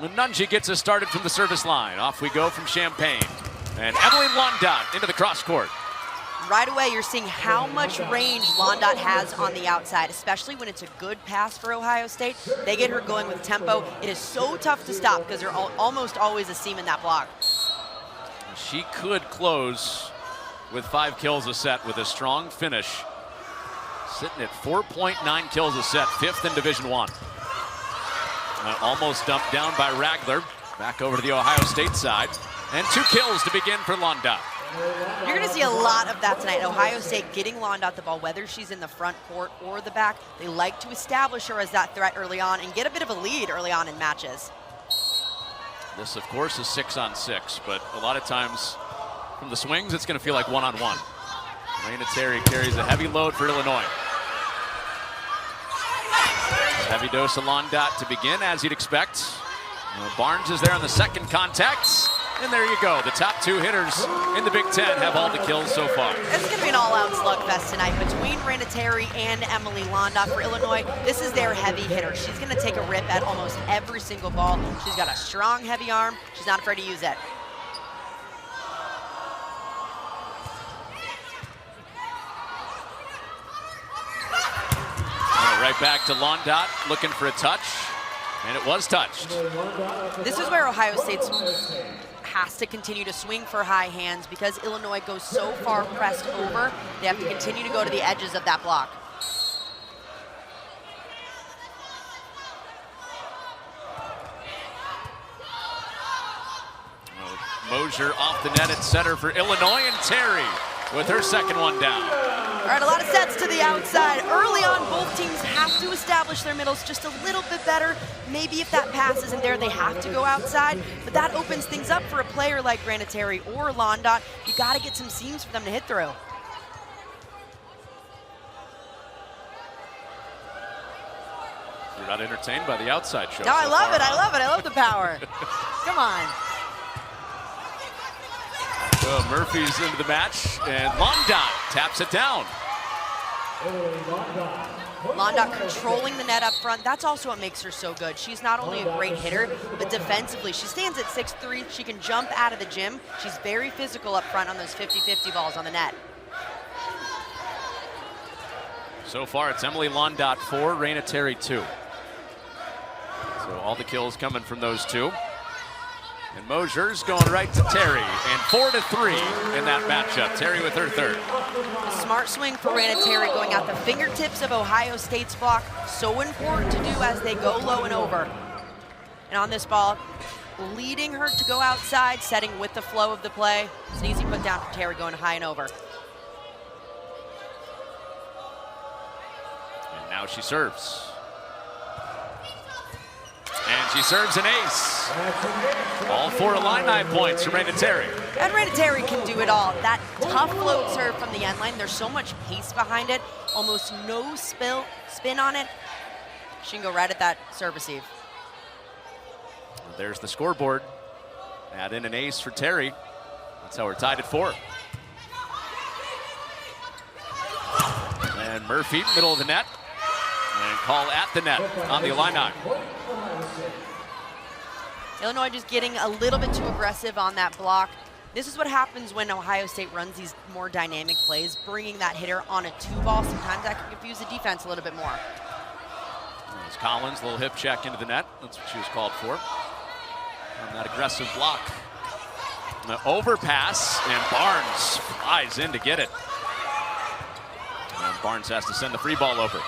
And Nunji gets us started from the service line. Off we go from Champaign. And Emily Londot into the cross court. Right away, you're seeing how much range Londot has on the outside, especially when it's a good pass for Ohio State. They get her going with tempo. It is so tough to stop because there's almost always a seam in that block. She could close with 5 kills a set with a strong finish. Sitting at 4.9 kills a set, 5th in Division I. Almost dumped down by Ragler. Back over to the Ohio State side. And 2 kills to begin for Londot. You're going to see a lot of that tonight. Ohio State getting Londot the ball, whether she's in the front court or the back. They like to establish her as that threat early on and get a bit of a lead early on in matches. This, of course, is 6-on-6, but a lot of times from the swings, it's going to feel like 1-on-1. Raina Terry carries a heavy load for Illinois. Heavy dose of Londot to begin, as you'd expect. Barnes is there on the second contact. And there you go. The top 2 hitters in the Big Ten have all the kills so far. It's going to be an all-out slugfest tonight between Raina Terry and Emily Londot for Illinois. This is their heavy hitter. She's going to take a rip at almost every single ball. She's got a strong, heavy arm. She's not afraid to use it. Right back to Londot, looking for a touch, and it was touched. This is where Ohio State has to continue to swing for high hands because Illinois goes so far pressed over. They have to continue to go to the edges of that block. Mosier off the net at center for Illinois, and Terry with her second one down. All right, a lot of sets to the outside. Early on, both teams have to establish their middles just a little bit better. Maybe if that pass isn't there, they have to go outside, but that opens things up for a player like Raina Terry or Londot. You got to get some seams for them to hit through. You're not entertained by the outside show. No, I love it. I love it. I love the power. Come on. So Murphy's into the match, and Londot taps it down. Londot controlling the net up front. That's also what makes her so good. She's not only a great hitter, but defensively, she stands at 6'3". She can jump out of the gym. She's very physical up front on those 50-50 balls on the net. So far, it's Emily Londot 4, Raina Terry 2. So all the kills coming from those 2. And Mosier's going right to Terry, and 4-3 in that matchup. Terry with her third. A smart swing for Raina Terry, going at the fingertips of Ohio State's block. So important to do as they go low and over. And on this ball, leading her to go outside, setting with the flow of the play. It's an easy put down for Terry, going high and over. And now she serves. And she serves an ace. All 4 Illini points for Raina Terry. And Raina Terry can do it all. That tough float serve from the end line, there's so much pace behind it, almost no spin on it. She can go right at that serve receive. There's the scoreboard. Add in an ace for Terry. That's how we're tied at 4. And Murphy, middle of the net. And call at the net on the Illini. Illinois just getting a little bit too aggressive on that block. This is what happens when Ohio State runs these more dynamic plays, bringing that hitter on a 2-ball. Sometimes that can confuse the defense a little bit more. There's Collins, little hip check into the net. That's what she was called for. And that aggressive block. And the overpass, and Barnes flies in to get it. And Barnes has to send the free ball over.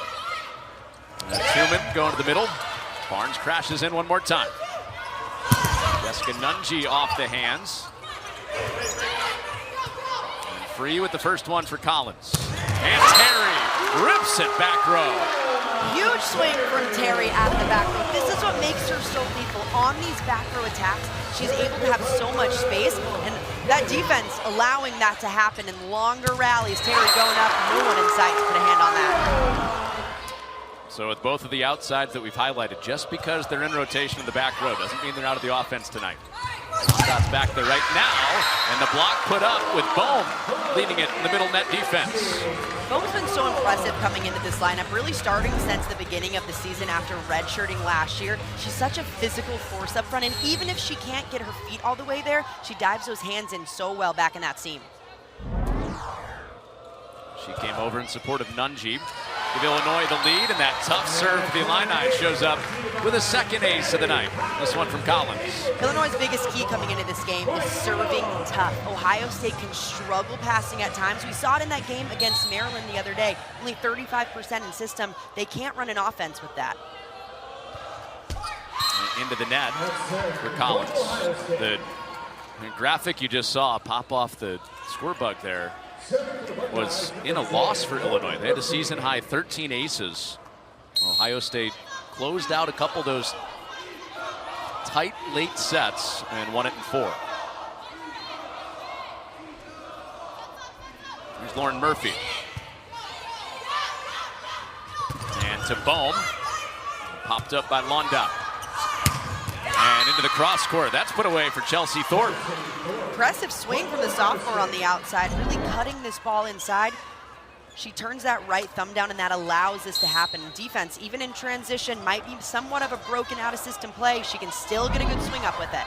And Schumann going to the middle. Barnes crashes in one more time. Jessica Nunji off the hands. And free with the first one for Collins. And Terry rips it back row. Huge swing from Terry out of the back row. This is what makes her so lethal. On these back row attacks, she's able to have so much space, and that defense allowing that to happen in longer rallies. Terry going up, no one in sight to put a hand on that. So with both of the outsides that we've highlighted, just because they're in rotation in the back row doesn't mean they're out of the offense tonight. Londot's back there right now, and the block put up with Bohm leading it in the middle net defense. Bohm's been so impressive coming into this lineup, really starting since the beginning of the season after redshirting last year. She's such a physical force up front, and even if she can't get her feet all the way there, she dives those hands in so well back in that seam. She came over in support of Nunji. Give Illinois the lead, and that tough serve for the Illini shows up with a second ace of the night. This one from Collins. Illinois' biggest key coming into this game is serving tough. Ohio State can struggle passing at times. We saw it in that game against Maryland the other day. Only 35% in system. They can't run an offense with that. And into the net for Collins. The graphic you just saw pop off the score bug there was in a loss for Illinois. They had a season-high 13 aces. Ohio State closed out a couple of those tight late sets and won it in 4. Here's Lauren Murphy. And to Bohm. Popped up by Londot. And into the cross court. That's put away for Chelsea Thorpe. Impressive swing from the sophomore on the outside, really cutting this ball inside. She turns that right thumb down, and that allows this to happen. Defense, even in transition, might be somewhat of a broken out of system play. She can still get a good swing up with it.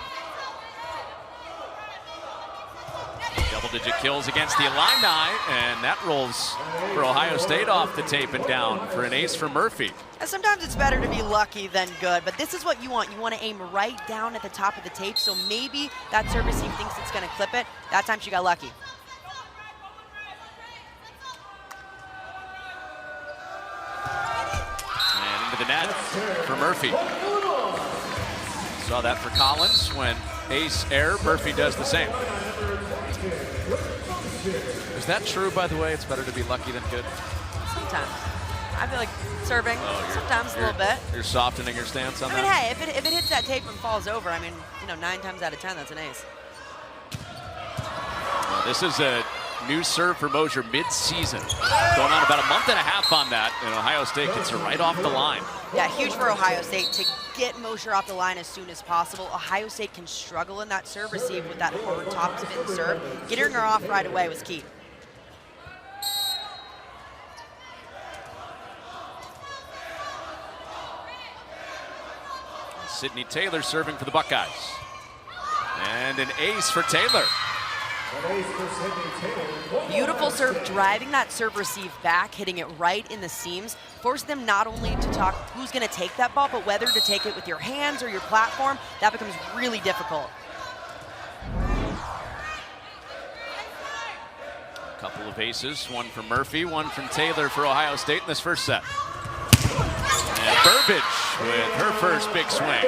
Double-digit kills against the Illini, and that rolls for Ohio State off the tape and down for an ace for Murphy. And sometimes it's better to be lucky than good, but this is what you want. You want to aim right down at the top of the tape, so maybe that service team thinks it's going to clip it. That time she got lucky. And into the net for Murphy. Saw that for Collins when ace air, Murphy does the same. Is that true, by the way? It's better to be lucky than good? Sometimes. I feel like serving, sometimes a little bit. You're softening your stance on that? I mean, hey, if it hits that tape and falls over, I mean, 9 times out of 10, that's an ace. This is a new serve for Mosier mid-season. Going on about a month and a half on that, and Ohio State gets her right off the line. Yeah, huge for Ohio State to get Mosier off the line as soon as possible. Ohio State can struggle in that serve receive with that hard top spin serve. Getting her off right away was key. Sydney Taylor serving for the Buckeyes. And an ace for Taylor. Beautiful serve, driving that serve receive back, hitting it right in the seams. Force them not only to talk who's going to take that ball, but whether to take it with your hands or your platform. That becomes really difficult. A couple of aces, one from Murphy, one from Taylor for Ohio State in this first set. And Burbage with her first big swing.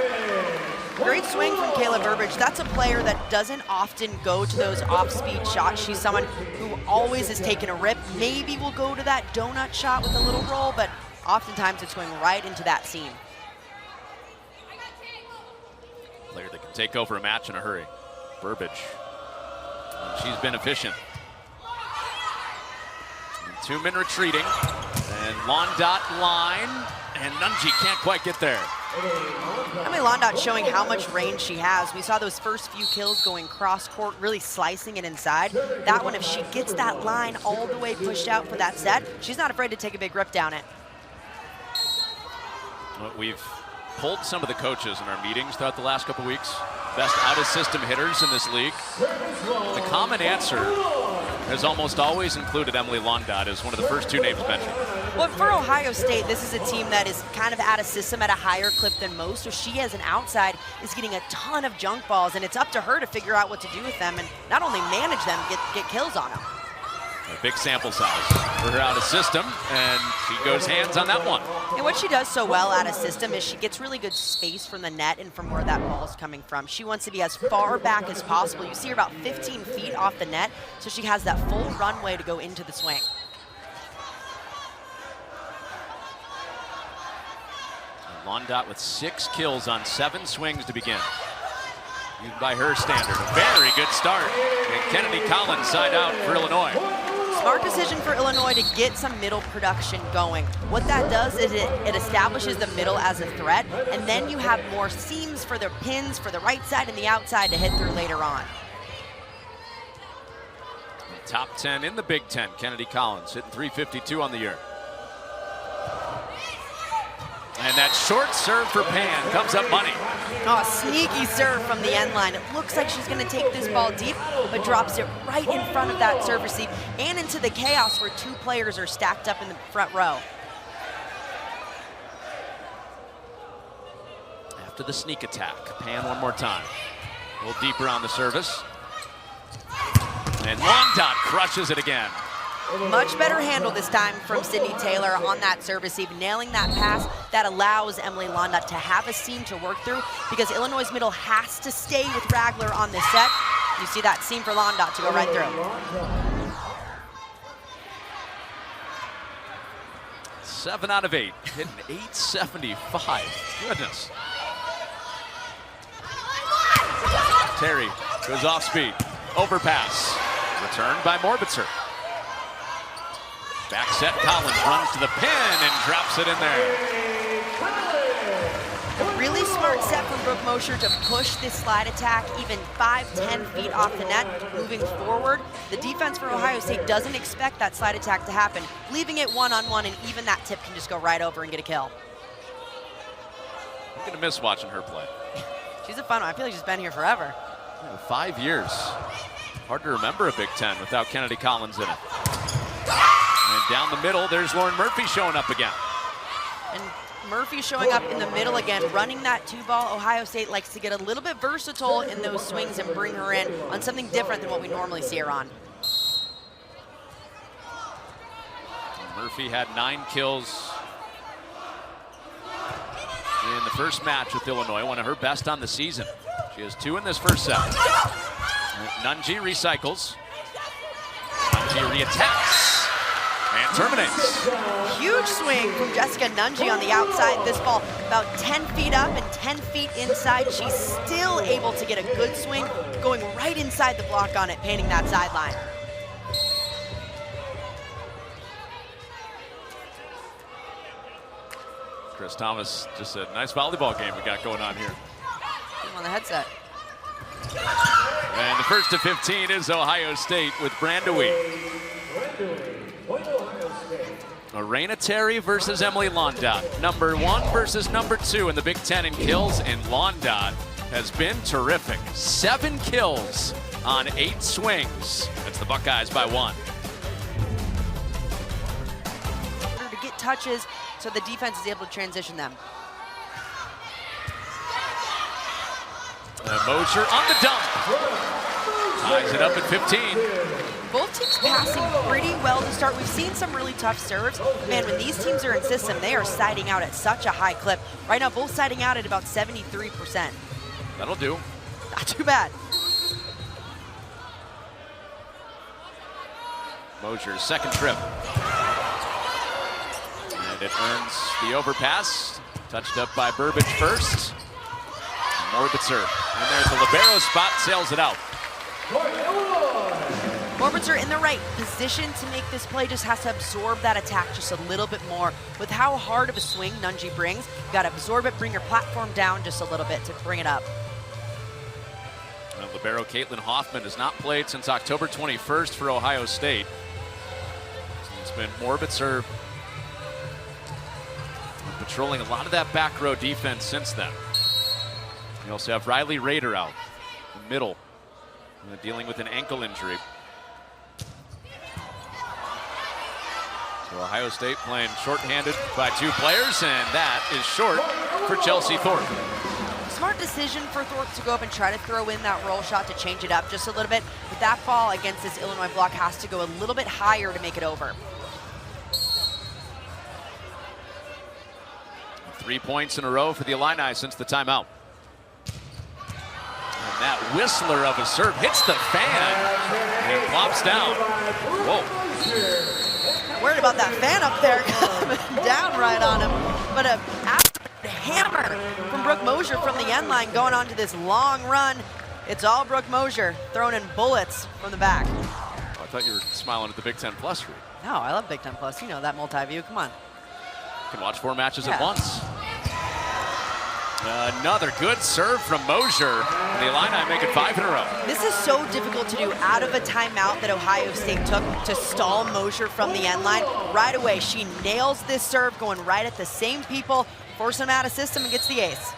Great swing from Kayla Burbage. That's a player that doesn't often go to those off-speed shots. She's someone who always is taking a rip. Maybe will go to that donut shot with a little roll, but oftentimes it's going right into that seam. Player that can take over a match in a hurry. Burbage. She's been efficient. 2-man retreating. And Londot line. And Nunji can't quite get there. Emily Londot showing how much range she has. We saw those first few kills going cross-court, really slicing it inside. That one, if she gets that line all the way pushed out for that set, she's not afraid to take a big rip down it. Well, we've pulled some of the coaches in our meetings throughout the last couple weeks. Best out-of-system hitters in this league. The common answer has almost always included Emily Londot as one of the first 2 names mentioned. Well, for Ohio State, this is a team that is kind of out of system at a higher clip than most, so she as an outside is getting a ton of junk balls, and it's up to her to figure out what to do with them and not only manage them, get kills on them. A big sample size for her out of system, and she goes hands on that one. And what she does so well out of system is she gets really good space from the net and from where that ball is coming from. She wants to be as far back as possible. You see her about 15 feet off the net, so she has that full runway to go into the swing. Londot with 6 kills on 7 swings to begin. By her standard, a very good start. And Kennedy Collins side out for Illinois. Smart decision for Illinois to get some middle production going. What that does is it establishes the middle as a threat, and then you have more seams for the pins for the right side and the outside to hit through later on. Top 10 in the Big Ten. Kennedy Collins hitting .352 on the year. And that short serve for Pan comes up money. Oh, sneaky serve from the end line. It looks like she's going to take this ball deep, but drops it right in front of that serve receive and into the chaos where two players are stacked up in the front row. After the sneak attack, Pan one more time. A little deeper on the service. And long dot crushes it again. Much better handle this time from Sydney Taylor on that serve receive, nailing that pass that allows Emily Londa to have a seam to work through, because Illinois' middle has to stay with Ragler on this set. You see that seam for Londa to go right through. 7 out of 8, hitting .875. Goodness. Terry goes off speed. Overpass. Returned by Morbitzer. Back set, Collins runs to the pin and drops it in there. A really smart set from Brooke Mosher to push this slide attack even 5-10 feet off the net, moving forward. The defense for Ohio State doesn't expect that slide attack to happen, leaving it one-on-one, and even that tip can just go right over and get a kill. I'm gonna miss watching her play. She's a fun one. I feel like she's been here forever. 5 years. Hard to remember a Big Ten without Kennedy Collins in it. And down the middle, there's Lauren Murphy showing up again. And Murphy showing up in the middle again, running that two ball. Ohio State likes to get a little bit versatile in those swings and bring her in on something different than what we normally see her on. Murphy had 9 kills in the first match with Illinois, one of her best on the season. She has 2 in this first set. Nunji recycles. Nunji reattacks and terminates. Huge swing from Jessica Nunji on the outside. This ball about 10 feet up and 10 feet inside. She's still able to get a good swing, going right inside the block on it, painting that sideline. Chris Thomas, just a nice volleyball game we got going on here. On the headset. And the first to 15 is Ohio State with Brandewie. Arena Terry versus Emily Londa. Number 1 versus number 2 in the Big Ten in kills, and Londa has been terrific. 7 kills on 8 swings. That's the Buckeyes by 1. To get touches so the defense is able to transition them. Mosher on the dump. Ties it up at 15. Both teams passing pretty well to start. We've seen some really tough serves. Man, when these teams are in system, they are siding out at such a high clip. Right now, both siding out at about 73%. That'll do. Not too bad. Mosher's second trip. And it earns the overpass. Touched up by Burbage first. Morbitzer in there at the libero spot, sails it out. Morbitzer in the right position to make this play, just has to absorb that attack just a little bit more. With how hard of a swing Nunji brings, you gotta absorb it, bring your platform down just a little bit to bring it up. Well, libero Caitlin Hoffman has not played since October 21st for Ohio State. It's been Morbitzer patrolling a lot of that back row defense since then. You also have Riley Rader out in the middle, dealing with an ankle injury. So Ohio State playing shorthanded by 2 players, and that is short for Chelsea Thorpe. Smart decision for Thorpe to go up and try to throw in that roll shot to change it up just a little bit. But that ball against this Illinois block has to go a little bit higher to make it over. 3 points in a row for the Illini since the timeout. And that whistler of a serve hits the fan and plops down. Whoa. Worried about that fan up there coming down right on him. But a hammer from Brooke Mosher from the end line going on to this long run. It's all Brooke Mosher throwing in bullets from the back. A I thought you were smiling at the Big Ten Plus read. No, I love Big Ten Plus. You know that multi-view. Come on. You can watch 4 matches at once. Another good serve from Mosier. And the Illini make it 5 in a row. This is so difficult to do out of a timeout that Ohio State took to stall Mosier from the end line. Right away, she nails this serve, going right at the same people, forcing them out of system, and gets the ace.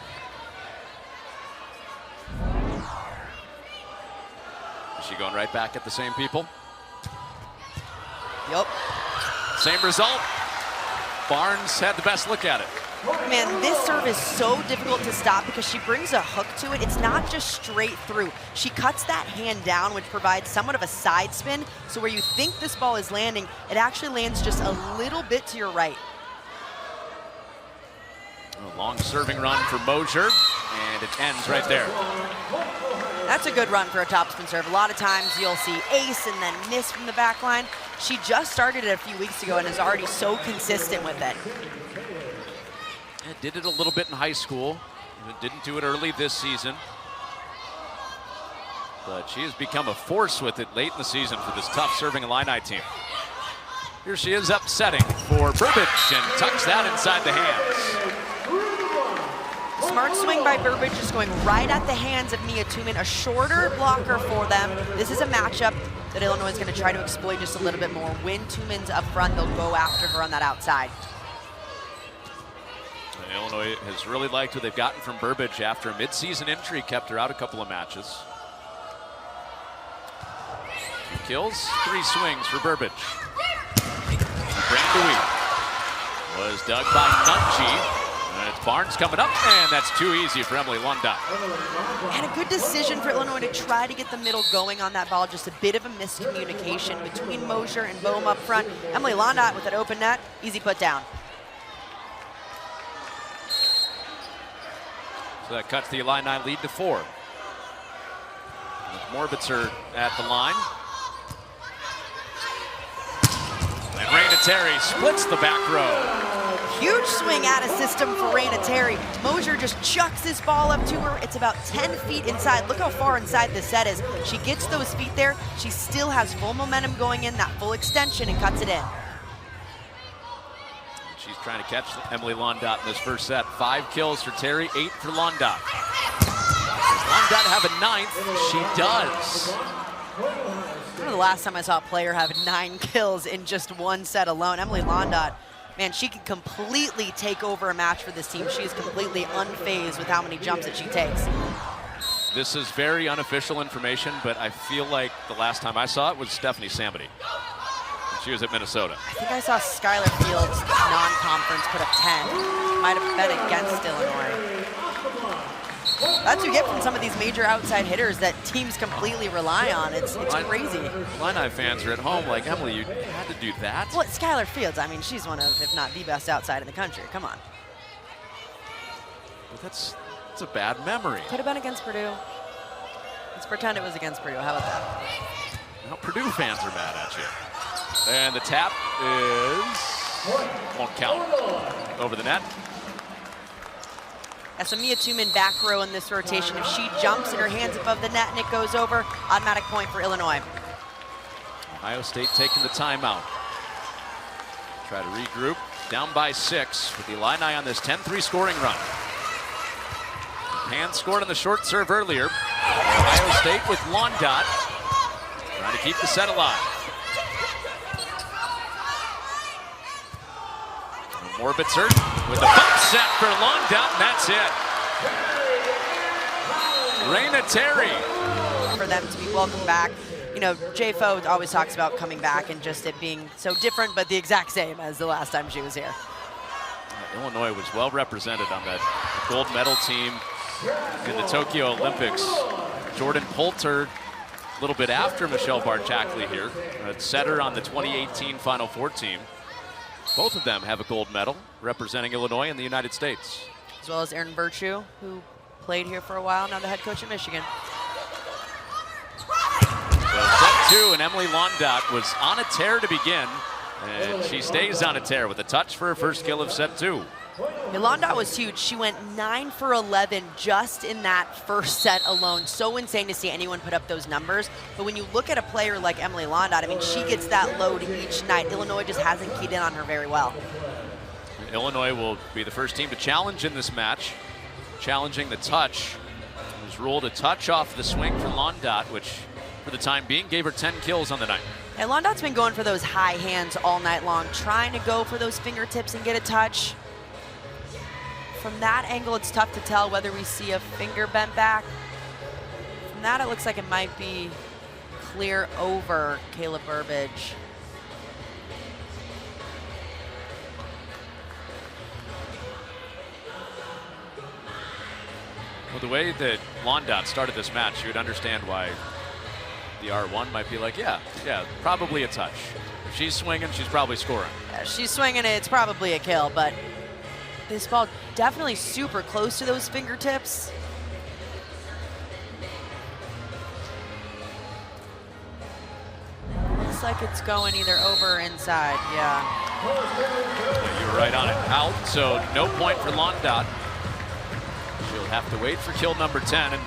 Is she going right back at the same people? Yep. Same result. Barnes had the best look at it. Man, this serve is so difficult to stop because she brings a hook to it. It's not just straight through. She cuts that hand down, which provides somewhat of a side spin. So where you think this ball is landing, it actually lands just a little bit to your right. A long serving run for Mosier, and it ends right there. That's a good run for a topspin serve. A lot of times you'll see ace and then miss from the back line. She just started it a few weeks ago and is already so consistent with it. Did it a little bit in high school. Didn't do it early this season. But she has become a force with it late in the season for this tough serving Illini team. Here she is upsetting for Burbage and tucks that inside the hands. Smart swing by Burbage, just going right at the hands of Mia Tumen, a shorter blocker for them. This is a matchup that Illinois is going to try to exploit just a little bit more. When Tumen's up front, they'll go after her on that outside. Illinois has really liked what they've gotten from Burbage after a midseason injury, kept her out a couple of matches. 2 kills, 3 swings for Burbage. Brandewee was dug by Nunji. And it's Barnes coming up, and that's too easy for Emily Lundot. And a good decision for Illinois to try to get the middle going on that ball. Just a bit of a miscommunication between Mosier and Boehm up front. Emily Lundot with an open net, easy put down. So that cuts the Illini lead to 4. Morbitzer at the line. And Raina Terry splits the back row. Huge swing out of system for Raina Terry. Mosier just chucks this ball up to her. It's about 10 feet inside. Look how far inside the set is. She gets those feet there. She still has full momentum going in, that full extension, and cuts it in. She's trying to catch Emily Lundot in this first set. 5 kills for Terry, 8 for Lundot. Does Lundot have a 9th? She does. I remember the last time I saw a player have 9 kills in just one set alone. Emily Lundot, man, she can completely take over a match for this team. She is completely unfazed with how many jumps that she takes. This is very unofficial information, but I feel like the last time I saw it was Stephanie Samity. She was at Minnesota. I think I saw Skylar Fields non-conference put up 10. Might have been against Illinois. That's what you get from some of these major outside hitters that teams completely rely on. It's crazy. Illini fans are at home like, Emily, you had to do that? Well, Skylar Fields, I mean, she's one of, if not the best outside in the country. Come on. But that's a bad memory. Could have been against Purdue. Let's pretend it was against Purdue. How about that? Now Purdue fans are mad at you. And the tap won't count. Over the net. So Mia Tumen back row in this rotation. If she jumps and her hands above the net and it goes over, automatic point for Illinois. Ohio State taking the timeout. Try to regroup. Down by 6 with the Illini on this 10-3 scoring run. Pan scored on the short serve earlier. Ohio State with Lundot trying to keep the set alive. Morbitzer with a bump set for Lundot, and that's it. Raina Terry. For them to be welcomed back. You know, Jay Foe always talks about coming back and just it being so different, but the exact same as the last time she was here. Illinois was well represented on that gold medal team in the Tokyo Olympics. Jordan Poulter, a little bit after Michelle Barchackley here, setter on the 2018 Final Four team. Both of them have a gold medal representing Illinois in the United States. As well as Aaron Virtue, who played here for a while, now the head coach at Michigan. So set 2, and Emily Lundot was on a tear to begin, and she stays on a tear with a touch for her first kill of set 2. Londot was huge. She went 9 for 11 just in that first set alone. So insane to see anyone put up those numbers. But when you look at a player like Emily Londot, I mean, she gets that load each night. Illinois just hasn't keyed in on her very well. Illinois will be the first team to challenge in this match. Challenging the touch. It was ruled a touch off the swing from Londot, which for the time being gave her 10 kills on the night. And Londot's been going for those high hands all night long, trying to go for those fingertips and get a touch. From that angle, it's tough to tell whether we see a finger bent back. From that, it looks like it might be clear over Kayla Burbage. Well, the way that Londot started this match, you would understand why the R1 might be like, yeah, probably a touch. If she's swinging, she's probably scoring. She's swinging it, it's probably a kill, but this ball definitely super close to those fingertips. Looks like it's going either over or inside, yeah. You were right on it. Out, so no point for Londot. She'll have to wait for kill number 10, and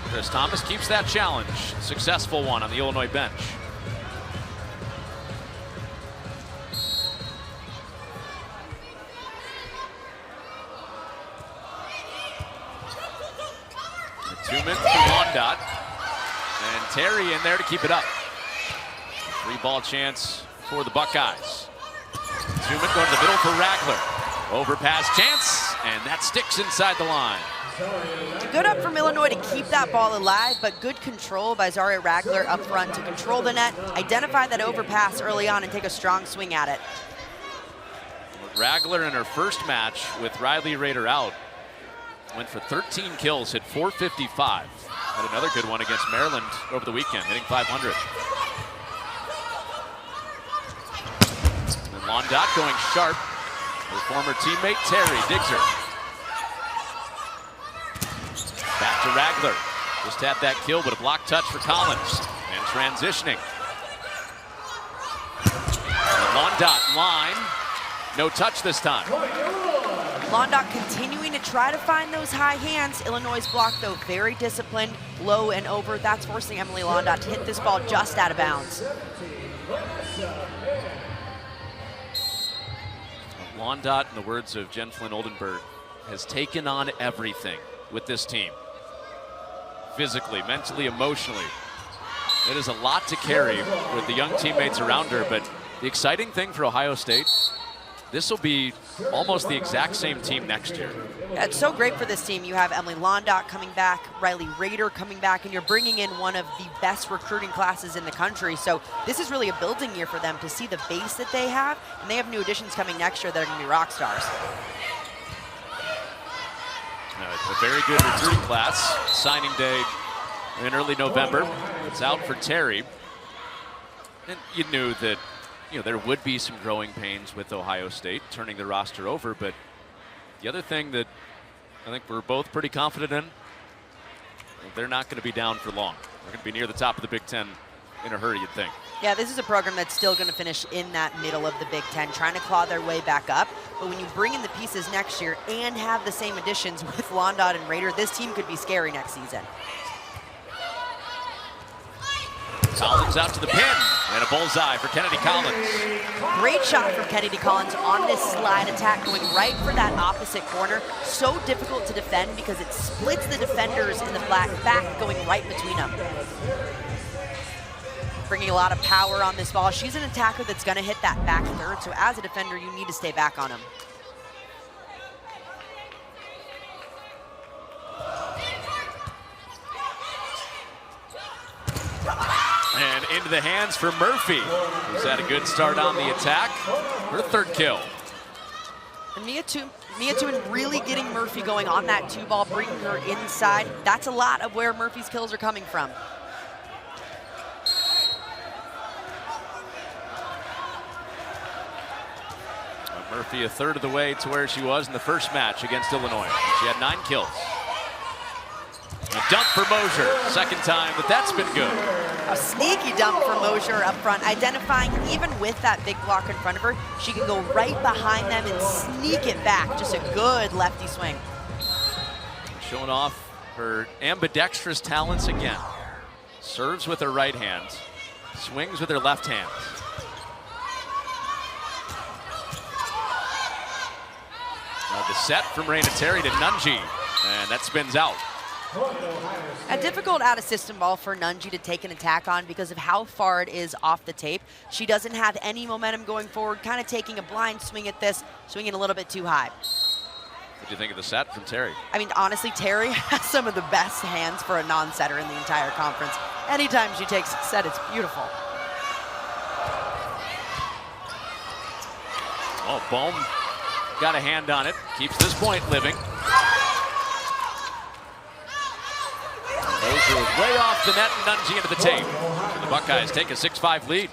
Chris Thomas keeps that challenge. Successful one on the Illinois bench. Tumen to Londot, and Terry in there to keep it up. 3-ball chance for the Buckeyes. Tumen going to the middle for Ragler. Overpass chance, and that sticks inside the line. Good up from Illinois to keep that ball alive, but good control by Zaria Ragler up front to control the net, identify that overpass early on, and take a strong swing at it. Ragler in her first match with Riley Rader out went for 13 kills, hit .455. Had another good one against Maryland over the weekend, hitting .500. And Londot going sharp. Her former teammate Terry digs her. Back to Ragler. Just had that kill, but a block touch for Collins. And transitioning. And Londot line. No touch this time. Londot continuing to try to find those high hands. Illinois' block, though, very disciplined, low and over. That's forcing Emily Londot to hit this ball just out of bounds. Londot, in the words of Jen Flynn Oldenburg, has taken on everything with this team. Physically, mentally, emotionally. It is a lot to carry with the young teammates around her, but the exciting thing for Ohio State, this will be almost the exact same team next year. Yeah, it's so great for this team. You have Emily Londot coming back, Riley Rader coming back, and you're bringing in one of the best recruiting classes in the country. So this is really a building year for them to see the base that they have, and they have new additions coming next year that are going to be rock stars. A very good recruiting class. Signing day in early November. It's out for Terry. And you knew that there would be some growing pains with Ohio State turning the roster over, but the other thing that I think we're both pretty confident in, they're not going to be down for long. They're going to be near the top of the Big Ten in a hurry, you'd think. Yeah, this is a program that's still going to finish in that middle of the Big Ten, trying to claw their way back up. But when you bring in the pieces next year and have the same additions with Londot and Rader, this team could be scary next season. Collins out to the pin, and a bullseye for Kennedy Collins. Great shot from Kennedy Collins on this slide attack, going right for that opposite corner. So difficult to defend because it splits the defenders in the back, going right between them. Bringing a lot of power on this ball. She's an attacker that's going to hit that back third, so as a defender, you need to stay back on him. And into the hands for Murphy, who's had a good start on the attack. Her third kill. And Mia Tumen really getting Murphy going on that 2-ball, bringing her inside. That's a lot of where Murphy's kills are coming from. Murphy a third of the way to where she was in the first match against Illinois. She had 9 kills. A dump for Mosier. Second time that's been good. A sneaky dump for Mosier up front, identifying even with that big block in front of her, she can go right behind them and sneak it back. Just a good lefty swing. Showing off her ambidextrous talents again. Serves with her right hand, swings with her left hand. Now the set from Raina Terry to Nunji, and that spins out. A difficult out-of-system ball for Nunji to take an attack on because of how far it is off the tape. She doesn't have any momentum going forward, kind of taking a blind swing at this, swinging a little bit too high. What do you think of the set from Terry? I mean, honestly, Terry has some of the best hands for a non-setter in the entire conference. Anytime she takes a set, it's beautiful. Oh, Bohm got a hand on it, keeps this point living. Mosier was way off the net and Nunji into the tape. So the Buckeyes take a 6-5 lead.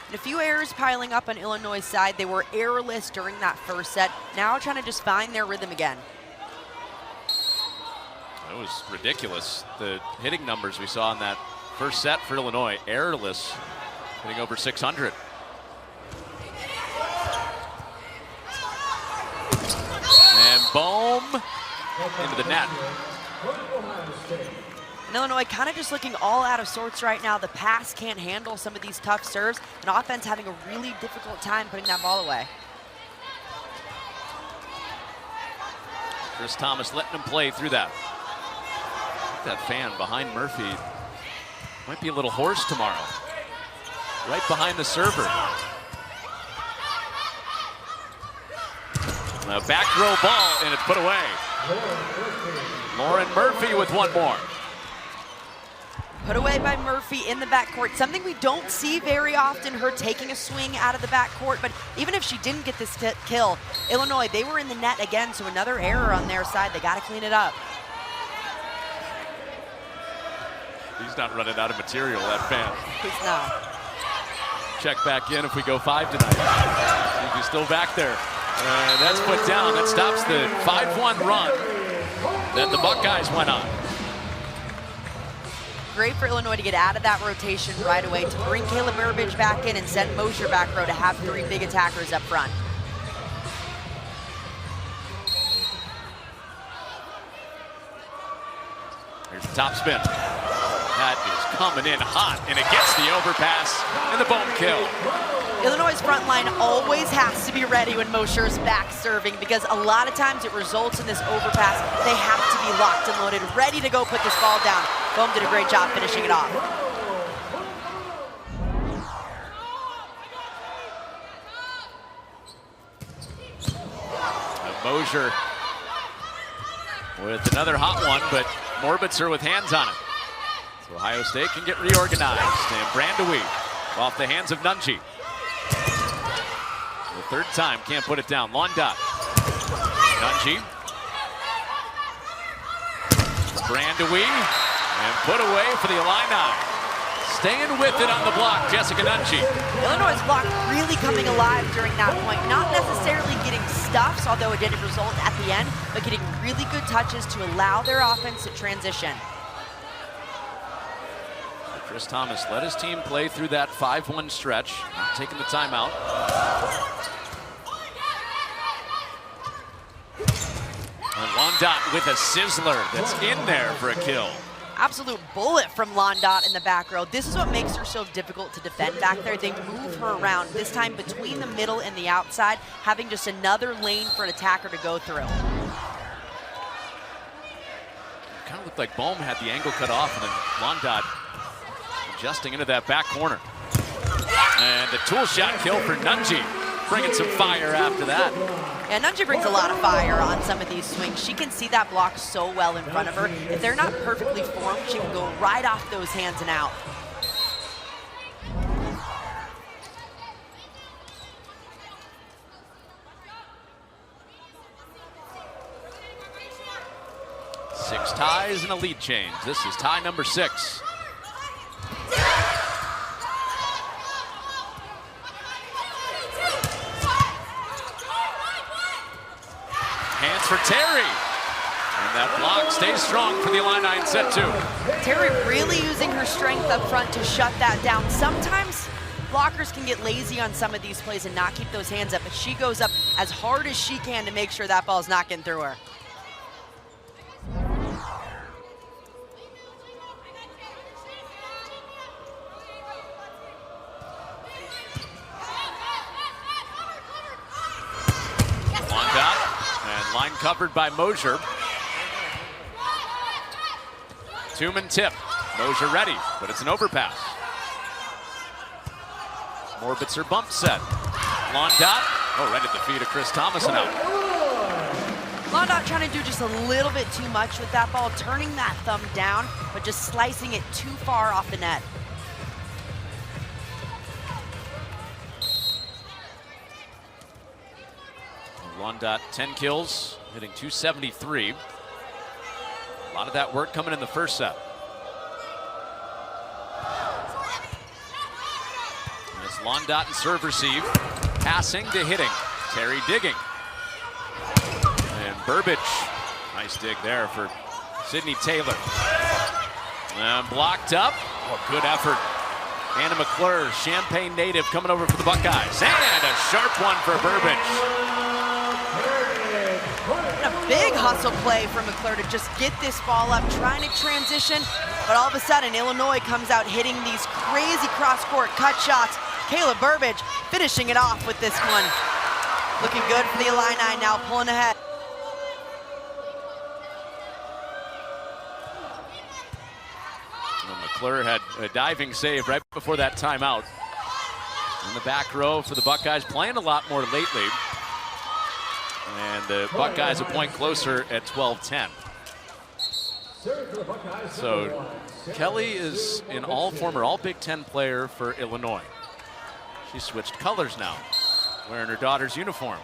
And a few errors piling up on Illinois' side. They were errorless during that first set. Now trying to just find their rhythm again. It was ridiculous, the hitting numbers we saw in that first set for Illinois. Errorless, hitting over 600. And Bohm into the net. And Illinois kind of just looking all out of sorts right now. The pass can't handle some of these tough serves, and offense having a really difficult time putting that ball away. Chris Thomas letting him play through that. That fan behind Murphy might be a little hoarse tomorrow. Right behind the server. A back row ball, and it's put away. Lauren Murphy with one more. Put away by Murphy in the backcourt. Something we don't see very often, her taking a swing out of the backcourt. But even if she didn't get this kill, Illinois, they were in the net again, so another error on their side. They got to clean it up. He's not running out of material, that fan. He's not. Check back in if we go 5 tonight. See if he's still back there. And that's put down. That stops the 5-1 run that the Buckeyes went on. Great for Illinois to get out of that rotation right away, to bring Kayla Burbage back in and send Mosier back row to have 3 big attackers up front. Here's the top spin. That is coming in hot, and it gets the overpass and the Bohm kill. Illinois' front line always has to be ready when Mosier's back serving, because a lot of times it results in this overpass. They have to be locked and loaded, ready to go put this ball down. Bohm did a great job finishing it off. Mosier with another hot one, but Morbitzer with hands on it. So Ohio State can get reorganized, and Brandewie off the hands of Nunji. The third time, can't put it down. Londot. Nunji. Brandewie, and put away for the Illini. Staying with it on the block, Jessica Nunji. Illinois' block really coming alive during that point. Not necessarily getting stuffs, although it didn't result at the end, but getting really good touches to allow their offense to transition. Chris Thomas let his team play through that 5-1 stretch, not taking the timeout. And Londot with a sizzler that's in there for a kill. Absolute bullet from Londot in the back row. This is what makes her so difficult to defend back there. They move her around, this time between the middle and the outside, having just another lane for an attacker to go through. Kind of looked like Bohm had the angle cut off, and then Londot adjusting into that back corner. And the tool shot kill for Nunji, bringing some fire after that. And Nunji brings a lot of fire on some of these swings. She can see that block so well in front of her. If they're not perfectly formed, she can go right off those hands and out. Six ties and a lead change. This is tie number 6. Hands for Terry. And that block stays strong for the Illini in set 2. Terry really using her strength up front to shut that down. Sometimes blockers can get lazy on some of these plays and not keep those hands up, but she goes up as hard as she can to make sure that ball's not getting through her. And line covered by Mosier. Two-man tip. Mosier ready, but it's an overpass. Morbitzer bump set. Londot, right at the feet of Chris Thomas and out. Londot trying to do just a little bit too much with that ball, turning that thumb down, but just slicing it too far off the net. Londot 10 kills, hitting .273. A lot of that work coming in the first set. And it's Londot and serve receive, passing to hitting. Terry digging. And Burbage, nice dig there for Sydney Taylor. And blocked up, good effort. Anna McClure, Champaign native, coming over for the Buckeyes. And a sharp one for Burbage. A big hustle play from McClure to just get this ball up, trying to transition, but all of a sudden Illinois comes out hitting these crazy cross-court cut shots. Kayla Burbage finishing it off with this one. Looking good for the Illini now, pulling ahead. Well, McClure had a diving save right before that timeout. In the back row for the Buckeyes, playing a lot more lately. And the Buckeyes a point closer at 12-10. So Kelly is an former all Big Ten player for Illinois. She switched colors now, wearing her daughter's uniform.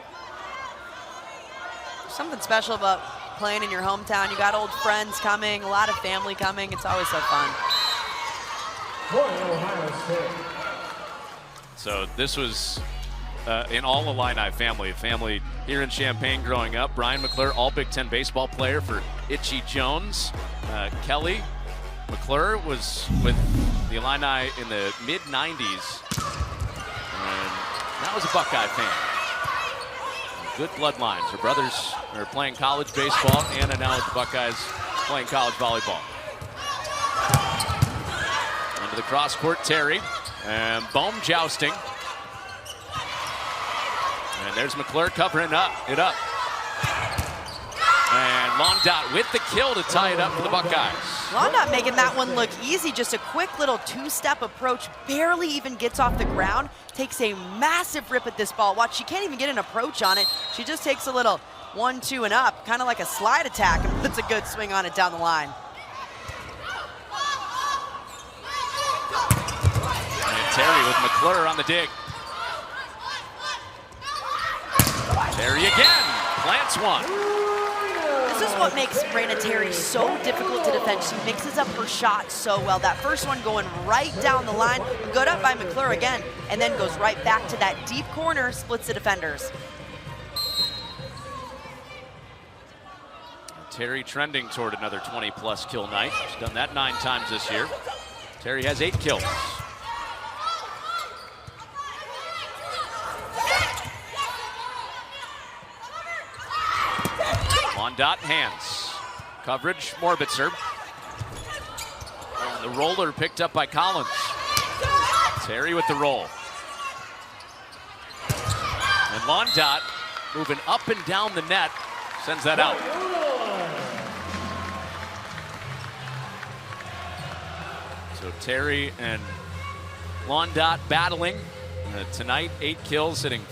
Something special about playing in your hometown. You got old friends coming, a lot of family coming. It's always so fun. So this was an all Illini family here in Champaign growing up. Brian McClure, all Big Ten baseball player for Itchy Jones. Kelly McClure was with the Illini in the mid-90s. And that was a Buckeye fan. Good bloodlines. Her brothers are playing college baseball. Anna now with the Buckeyes playing college volleyball. Into the cross court, Terry. And Bohm jousting. And there's McClure covering it up. And Londot with the kill to tie it up for the Buckeyes. Londot making that one look easy. Just a quick little two-step approach. Barely even gets off the ground. Takes a massive rip at this ball. Watch, she can't even get an approach on it. She just takes a little 1-2 and up, kind of like a slide attack, and puts a good swing on it down the line. And Terry with McClure on the dig. Terry again, plants one. This is what makes Raina Terry so difficult to defend. She mixes up her shot so well. That first one going right down the line, good up by McClure again, and then goes right back to that deep corner, splits the defenders. Terry trending toward another 20-plus kill night. She's done that 9 times this year. Terry has 8 kills. Londot hands. Coverage, Morbitzer. And the roller picked up by Collins. Terry with the roll. And Londot moving up and down the net, sends that out. So Terry and Londot battling tonight, 8 kills, hitting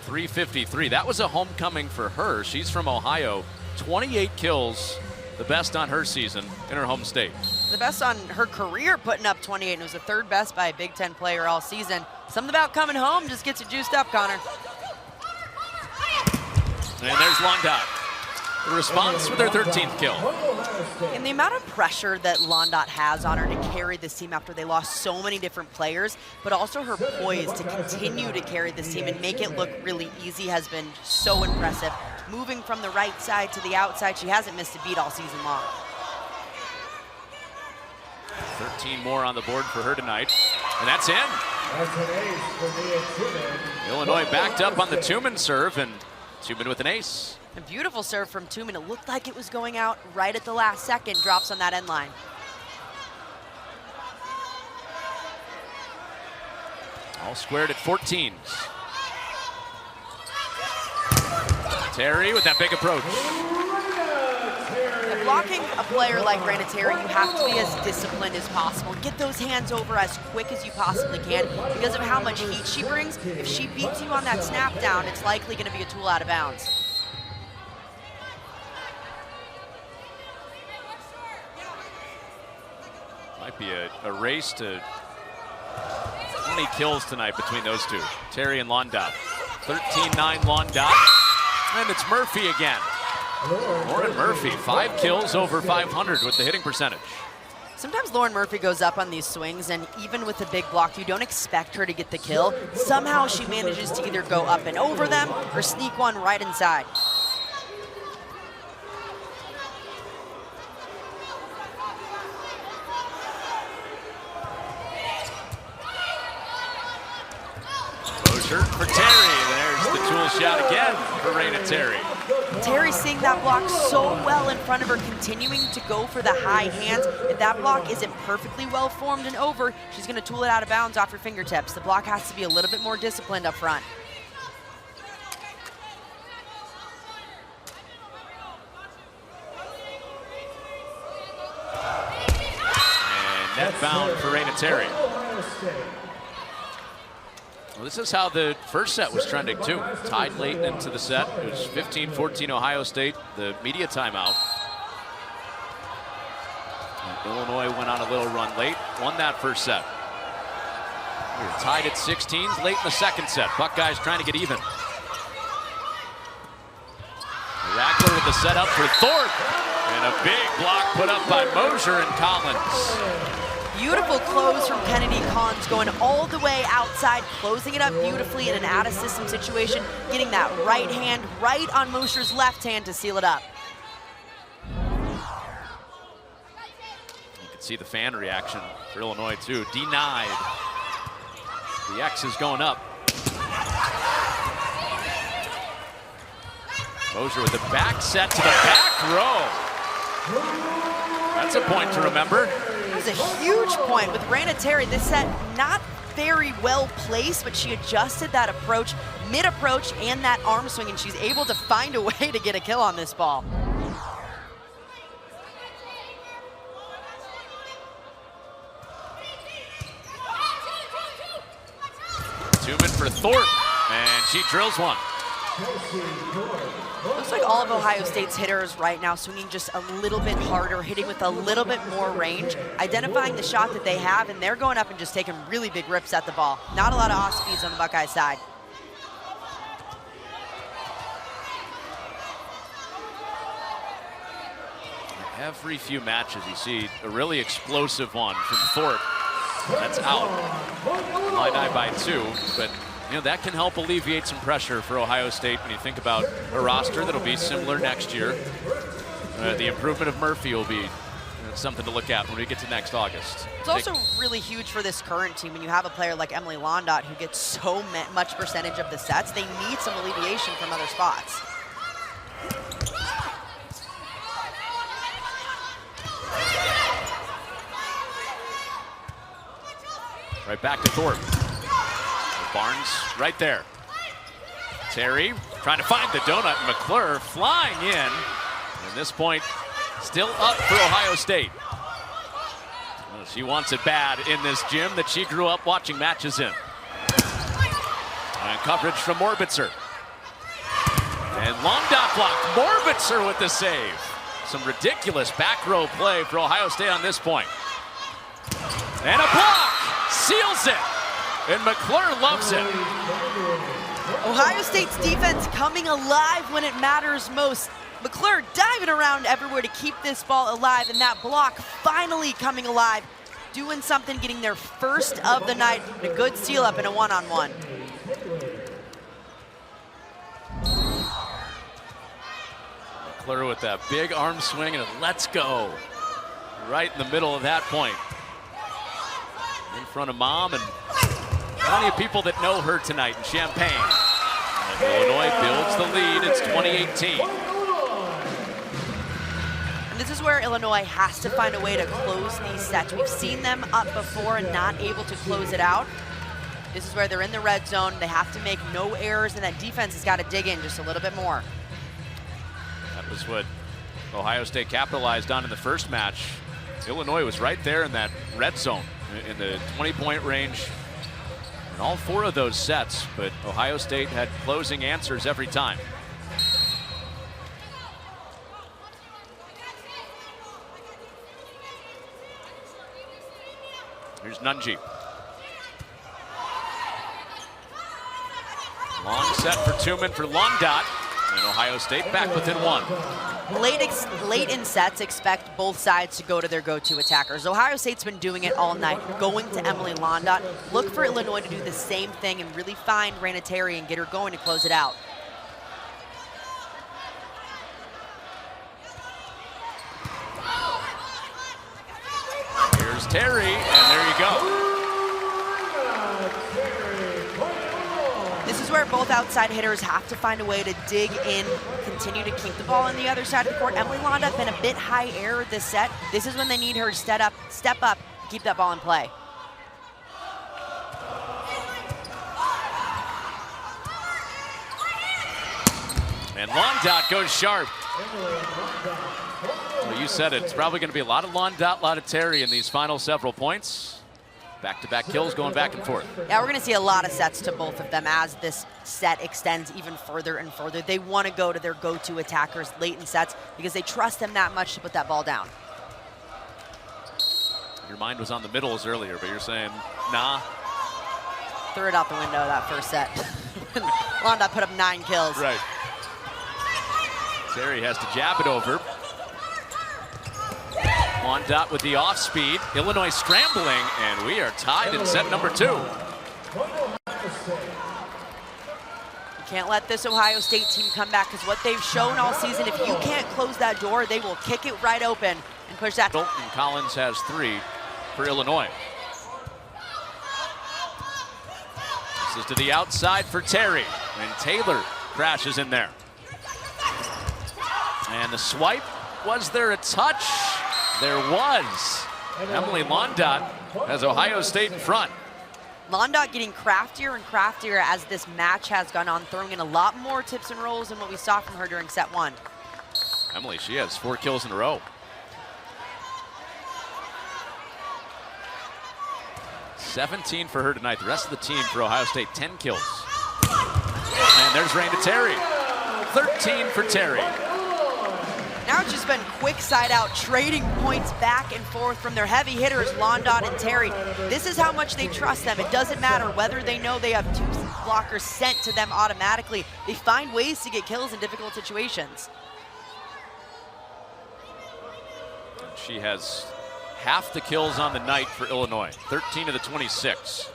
.353. That was a homecoming for her. She's from Ohio. 28 kills, the best on her season in her home state. The best on her career, putting up 28, and it was the 3rd best by a Big Ten player all season. Something about coming home just gets you juiced up, Connor. And there's Londot. The response with her 13th kill. And the amount of pressure that Londot has on her to carry this team after they lost so many different players, but also her poise to continue to carry this team and make it look really easy has been so impressive. moving from the right side to the outside. She hasn't missed a beat all season long. 13 more on the board for her tonight, and that's in. That's an ace for Nia. Illinois backed up on the Tumen serve, and Tumen with an ace. A beautiful serve from Tumen. It looked like it was going out right at the last second. Drops on that end line. All squared at 14s. Terry with that big approach. And blocking a player like Brandon Terry, you have to be as disciplined as possible. Get those hands over as quick as you possibly can because of how much heat she brings. If she beats you on that snap down, it's likely going to be a tool out of bounds. Might be a race to 20 kills tonight between those two, Terry and Londot. 13-9 Londot, and it's Murphy again. Lauren Murphy, 5 kills over 500 with the hitting percentage. Sometimes Lauren Murphy goes up on these swings, and even with a big block, you don't expect her to get the kill. Somehow she manages to either go up and over them or sneak one right inside. For Terry, there's the tool shot again for Raina Terry. Terry seeing that block so well in front of her, continuing to go for the high hands. If that block isn't perfectly well formed and over, she's going to tool it out of bounds off her fingertips. The block has to be a little bit more disciplined up front. And net bound for Raina Terry. Well, this is how the first set was trending too. Tied late into the set. It was 15-14 Ohio State, the media timeout. And Illinois went on a little run late, won that first set. We were tied at 16s late in the second set. Buckeyes trying to get even. Ragler with the setup for Thorpe. And a big block put up by Mosier and Collins. Beautiful close from Kennedy Collins, going all the way outside, closing it up beautifully in an out-of-system situation, getting that right hand right on Mosier's left hand to seal it up. You can see the fan reaction for Illinois too. Denied. The X is going up. Mosier with the back set to the back row. That's a point to remember. That was a huge point with Raina Terry. This set not very well placed, but she adjusted that approach, mid-approach, and that arm swing, and she's able to find a way to get a kill on this ball. Tumen for Thorpe, and she drills one. Looks like all of Ohio State's hitters right now swinging just a little bit harder, hitting with a little bit more range, identifying the shot that they have, and they're going up and just taking really big rips at the ball. Not a lot of off speeds on the Buckeye side. Every few matches you see a really explosive one from Thorpe. That's out. Line by 2, but you know, that can help alleviate some pressure for Ohio State when you think about a roster that'll be similar next year. The improvement of Murphy will be something to look at when we get to next August. It's also really huge for this current team when you have a player like Emily Londot who gets so much percentage of the sets. They need some alleviation from other spots. Right back to Thorpe. Barnes right there. Terry trying to find the donut. McClure flying in. And this point still up for Ohio State. Well, she wants it bad in this gym that she grew up watching matches in. And coverage from Morbitzer. And Londot blocked. Morbitzer with the save. Some ridiculous back row play for Ohio State on this point. And a block seals it. And McClure loves it. Ohio State's defense coming alive when it matters most. McClure diving around everywhere to keep this ball alive, and that block finally coming alive, doing something, getting their first of the night, a good seal up in a one-on-one. Backler with that big arm swing and a let's go. Right in the middle of that point. In front of mom and plenty of people that know her tonight in Champaign. And Illinois builds the lead. It's 2018. And this is where Illinois has to find a way to close these sets. We've seen them up before and not able to close it out. This is where they're in the red zone. They have to make no errors, and that defense has got to dig in just a little bit more. That was what Ohio State capitalized on in the first match. Illinois was right there in that red zone in the 20-point range in all 4 of those sets, but Ohio State had closing answers every time. Here's Nunji. Long set for Tumen for Londot, and Ohio State back within 1. Late in sets, expect both sides to go to their go-to attackers. Ohio State's been doing it all night, going to Emily Londot. Look for Illinois to do the same thing and really find Raina Terry and get her going to close it out. Here's Terry, and there you go. This is where both outside hitters have to find a way to dig in, continue to keep the ball on the other side of the court. Emily Londot been a bit high error this set. This is when they need her to step up, keep that ball in play. And Londot goes sharp. Well, you said it. It's probably going to be a lot of Londot, a lot of Terry in these final several points. Back-to-back kills going back and forth. Yeah, we're going to see a lot of sets to both of them as this set extends even further and further. They want to go to their go-to attackers late in sets because they trust them that much to put that ball down. Your mind was on the middles earlier, but you're saying, nah. Threw it out the window that first set. Londot put up 9 kills. Right. Terry has to jab it over. Londot with the off speed. Illinois scrambling, and we are tied in set number 2. You can't let this Ohio State team come back because what they've shown all season, if you can't close that door, they will kick it right open and push that. And Collins has 3 for Illinois. This is to the outside for Terry, and Taylor crashes in there. And the swipe, was there a touch? There was. Emily Londot has Ohio State in front. Londot getting craftier and craftier as this match has gone on, throwing in a lot more tips and rolls than what we saw from her during set 1. Emily, she has 4 kills in a row. 17 for her tonight. The rest of the team for Ohio State, 10 kills. And there's Raina Terry. 13 for Terry. Now it's just been quick side out, trading points back and forth from their heavy hitters, Londot and Terry. This is how much they trust them. It doesn't matter whether they know they have 2 blockers sent to them automatically. They find ways to get kills in difficult situations. She has half the kills on the night for Illinois, 13 of the 26.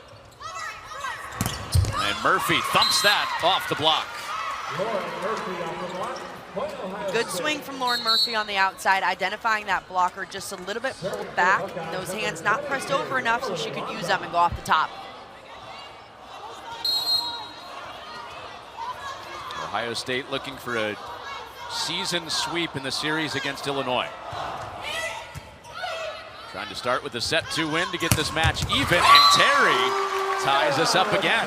And Murphy thumps that off the block. Good swing from Lauren Murphy on the outside, identifying that blocker just a little bit pulled back, and those hands not pressed over enough so she could use them and go off the top. Ohio State looking for a season sweep in the series against Illinois. Trying to start with a set 2 win to get this match even, and Terry ties us up again.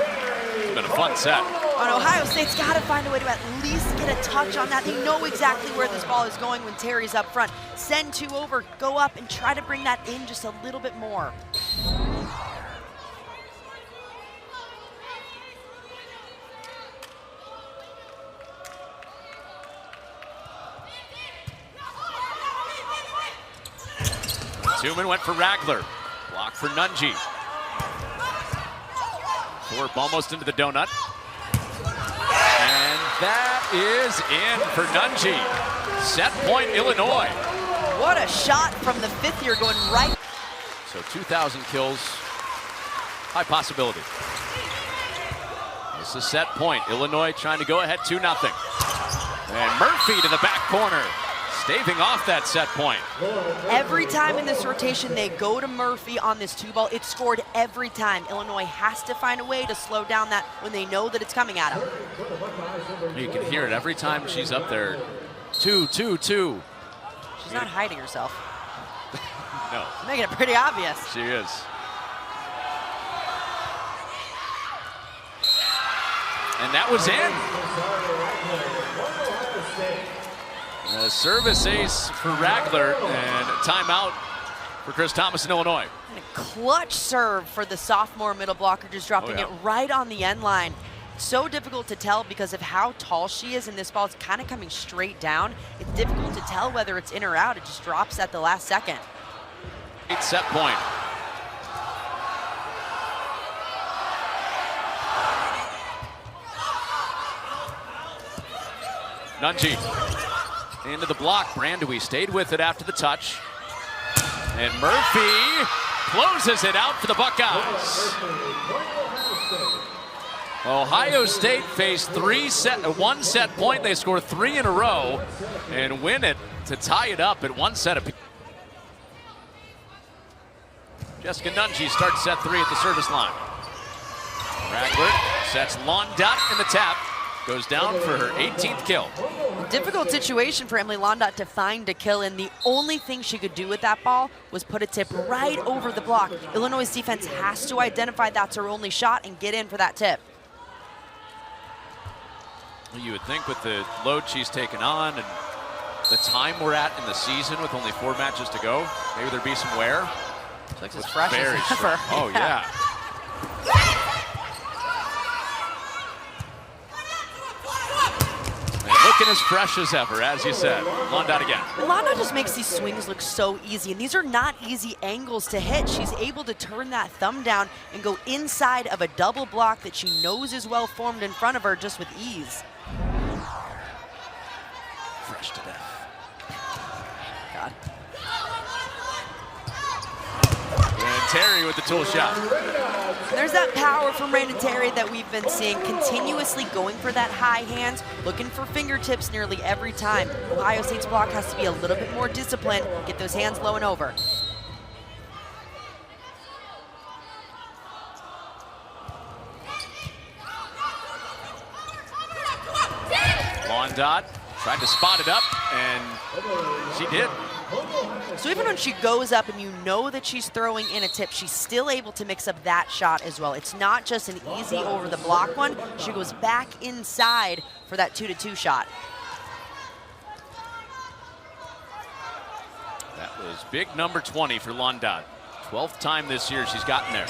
It's been a fun set. And Ohio State's got to find a way to at least get a touch on that. They know exactly where this ball is going when Terry's up front. Send 2 over, go up, and try to bring that in just a little bit more. Tumen went for Ragler. Block for Nunji. Thorpe almost into the donut. And that is in for Nunji. Set point, Illinois. What a shot from the 5th year going right. So 2,000 kills, high possibility. This is set point. Illinois trying to go ahead 2-0. And Murphy to the back corner, staving off that set point. Every time in this rotation they go to Murphy on this 2-ball, it's scored every time. Illinois has to find a way to slow down that when they know that it's coming at them. You can hear it every time she's up there. 2, 2, 2. She's not hiding herself. No. She's making it pretty obvious. She is. And that was in. A service ace for Ragler and a timeout for Chris Thomas in Illinois. And a clutch serve for the sophomore middle blocker, just dropping it right on the end line. So difficult to tell because of how tall she is, and this ball is kind of coming straight down. It's difficult to tell whether it's in or out. It just drops at the last second. 8 set point. Nunji into the block. Brandewee stayed with it after the touch. And Murphy closes it out for the Buckeyes. Ohio State faced one set point. They score 3 in a row and win it to tie it up at 1 set apiece. Jessica Nunji starts set 3 at the service line. Ragler sets Londot in the tap. Goes down for her 18th kill. Difficult situation for Emily Londot to find a kill, and the only thing she could do with that ball was put a tip right over the block. Illinois' defense has to identify that's her only shot and get in for that tip. You would think with the load she's taken on and the time we're at in the season with only 4 matches to go, maybe there'd be some wear. It's like it's fresh as ever. Strong. Oh, yeah. Looking as fresh as ever, as you said. Londot again. Londot just makes these swings look so easy, and these are not easy angles to hit. She's able to turn that thumb down and go inside of a double block that she knows is well formed in front of her just with ease. Fresh to death. God. And Terry with the tool shot. There's that power from Raina Terry that we've been seeing, continuously going for that high hands, looking for fingertips nearly every time. Ohio State's block has to be a little bit more disciplined, get those hands low and over. Londot tried to spot it up, and she did. So even when she goes up and you know that she's throwing in a tip, she's still able to mix up that shot as well. It's not just an easy over the block one. She goes back inside for that 2-2 shot. That was big number 20 for Londot. 12th time this year she's gotten there.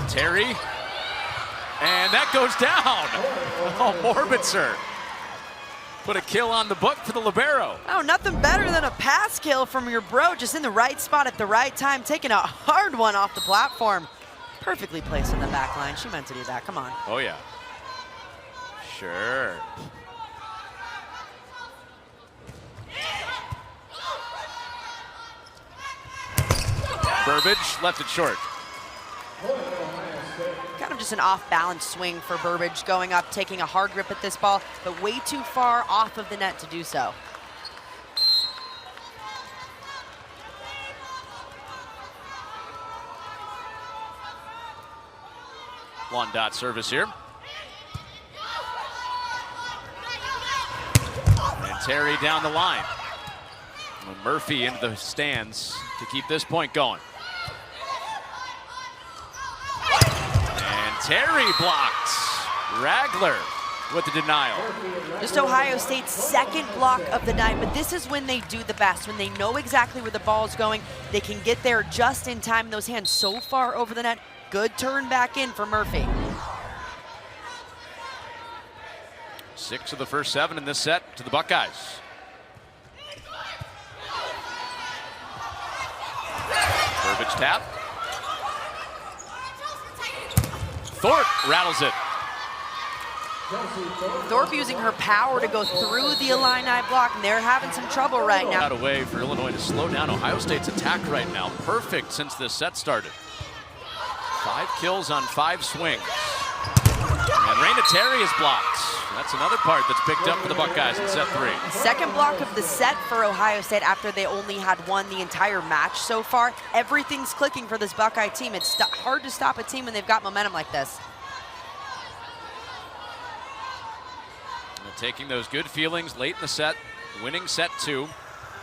Terry, and that goes down. Oh, Morbitzer. Put a kill on the book for the libero. Oh, nothing better than a pass kill from your bro, just in the right spot at the right time, taking a hard one off the platform. Perfectly placed in the back line. She meant to do that, come on. Oh yeah, sure. Burbage left it short. Kind of just an off-balance swing for Burbage, going up, taking a hard grip at this ball, but way too far off of the net to do so. Londot service here. And Terry down the line. And Murphy into the stands to keep this point going. Terry blocked. Ragler with the denial. Just Ohio State's second block of the night, but this is when they do the best, when they know exactly where the ball's going. They can get there just in time. Those hands so far over the net. Good turn back in for Murphy. 6 of the first 7 in this set to the Buckeyes. Burbage tap. Thorpe rattles it. Thorpe using her power to go through the Illini block, and they're having some trouble right now. Out a way for Illinois to slow down Ohio State's attack right now. Perfect since this set started. 5 kills on 5 swings. And Raina Terry is blocked. That's another part that's picked up for the Buckeyes in set 3. Second block of the set for Ohio State after they only had won the entire match so far. Everything's clicking for this Buckeye team. It's hard to stop a team when they've got momentum like this. And taking those good feelings late in the set, winning set 2